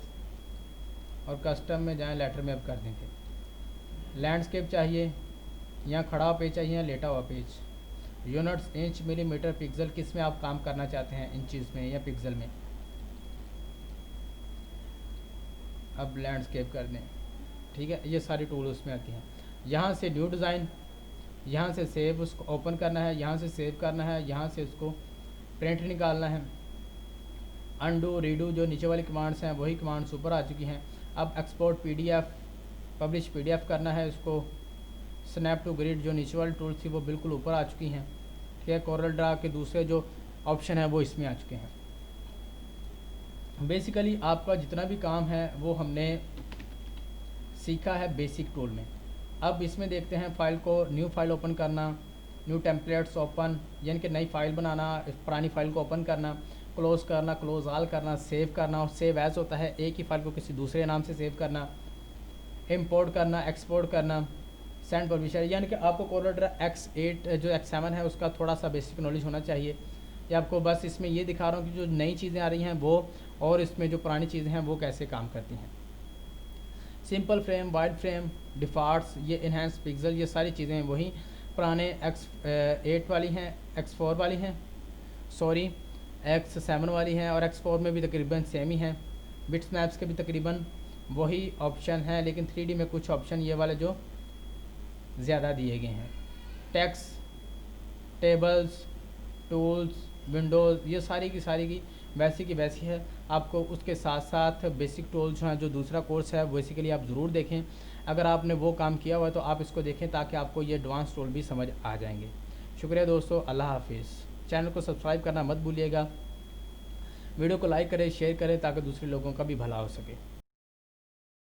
और कस्टम में जाएँ लेटर में अब कर देंगे। लैंडस्केप चाहिए, यहाँ खड़ा हुआ पेज चाहिए, लेटा हुआ page, units inch millimetre pixel, किस में आप काम करना चाहते हैं, इंचज़ में या पिक्सल में। अब लैंडस्केप कर दें, ठीक है। ये सारी टूल उसमें आती हैं। यहाँ से न्यू डिज़ाइन, यहाँ से सेव, उसको ओपन करना है, यहाँ से सेव करना है, यहाँ से उसको प्रिंट निकालना है, अंडू रीडू जो नीचे वाली कमांड्स हैं वही कमांड्स ऊपर आ चुकी हैं। अब एक्सपोर्ट PDF, पब्लिश PDF करना है, उसको स्नैप टू ग्रिड जो नीचे वाली टूल्स थी वो बिल्कुल ऊपर आ चुकी हैं, ठीक है। कोरल ड्रा के दूसरे जो ऑप्शन है वो इसमें आ चुके हैं। बेसिकली आपका जितना भी काम है वो हमने सीखा है बेसिक टूल में, अब इसमें देखते हैं फ़ाइल को, न्यू फाइल ओपन करना, न्यू टेम्पलेट्स ओपन, यानी कि नई फ़ाइल बनाना, पुरानी फ़ाइल को ओपन करना, क्लोज़ करना, क्लोज ऑल करना, सेव करना, और सेव एज़ होता है एक ही फ़ाइल को किसी दूसरे नाम से सेव करना, इंपोर्ट करना, एक्सपोर्ट करना, सेंड पब्लिशर। यानी कि आपको कोरोड्रा X8 जो X7 है उसका थोड़ा सा बेसिक नॉलेज होना चाहिए। ये आपको बस इसमें ये दिखा रहा हूँ कि जो नई चीज़ें आ रही हैं वो, और इसमें जो पुरानी चीज़ें हैं वो कैसे काम करती हैं। Simple frame, wide frame, defaults, ये इन्हेंस पिक्सल, ये सारी चीज़ें वही पुराने X8 वाली हैं, X4 वाली हैं, सॉरी X7 वाली हैं, और X4 में भी तकरीबन सेम ही हैं। बिट्स मैप्स के भी तकरीबन वही ऑप्शन हैं, लेकिन 3D में कुछ ऑप्शन ये वाले जो ज़्यादा दिए गए हैं। टेक्स्ट, टेबल्स, टूल्स, विंडोज़, ये सारी की वैसी की वैसी है। आपको उसके साथ साथ बेसिक टूल्स जो हैं, जो दूसरा कोर्स है बेसिकली आप ज़रूर देखें। अगर आपने वो काम किया हुआ है तो आप इसको देखें, ताकि आपको ये एडवांस टूल भी समझ आ जाएंगे। शुक्रिया दोस्तों, अल्लाह हाफिज़। चैनल को सब्सक्राइब करना मत भूलिएगा। वीडियो को लाइक करें, शेयर करें, ताकि दूसरे लोगों का भी भला हो सके।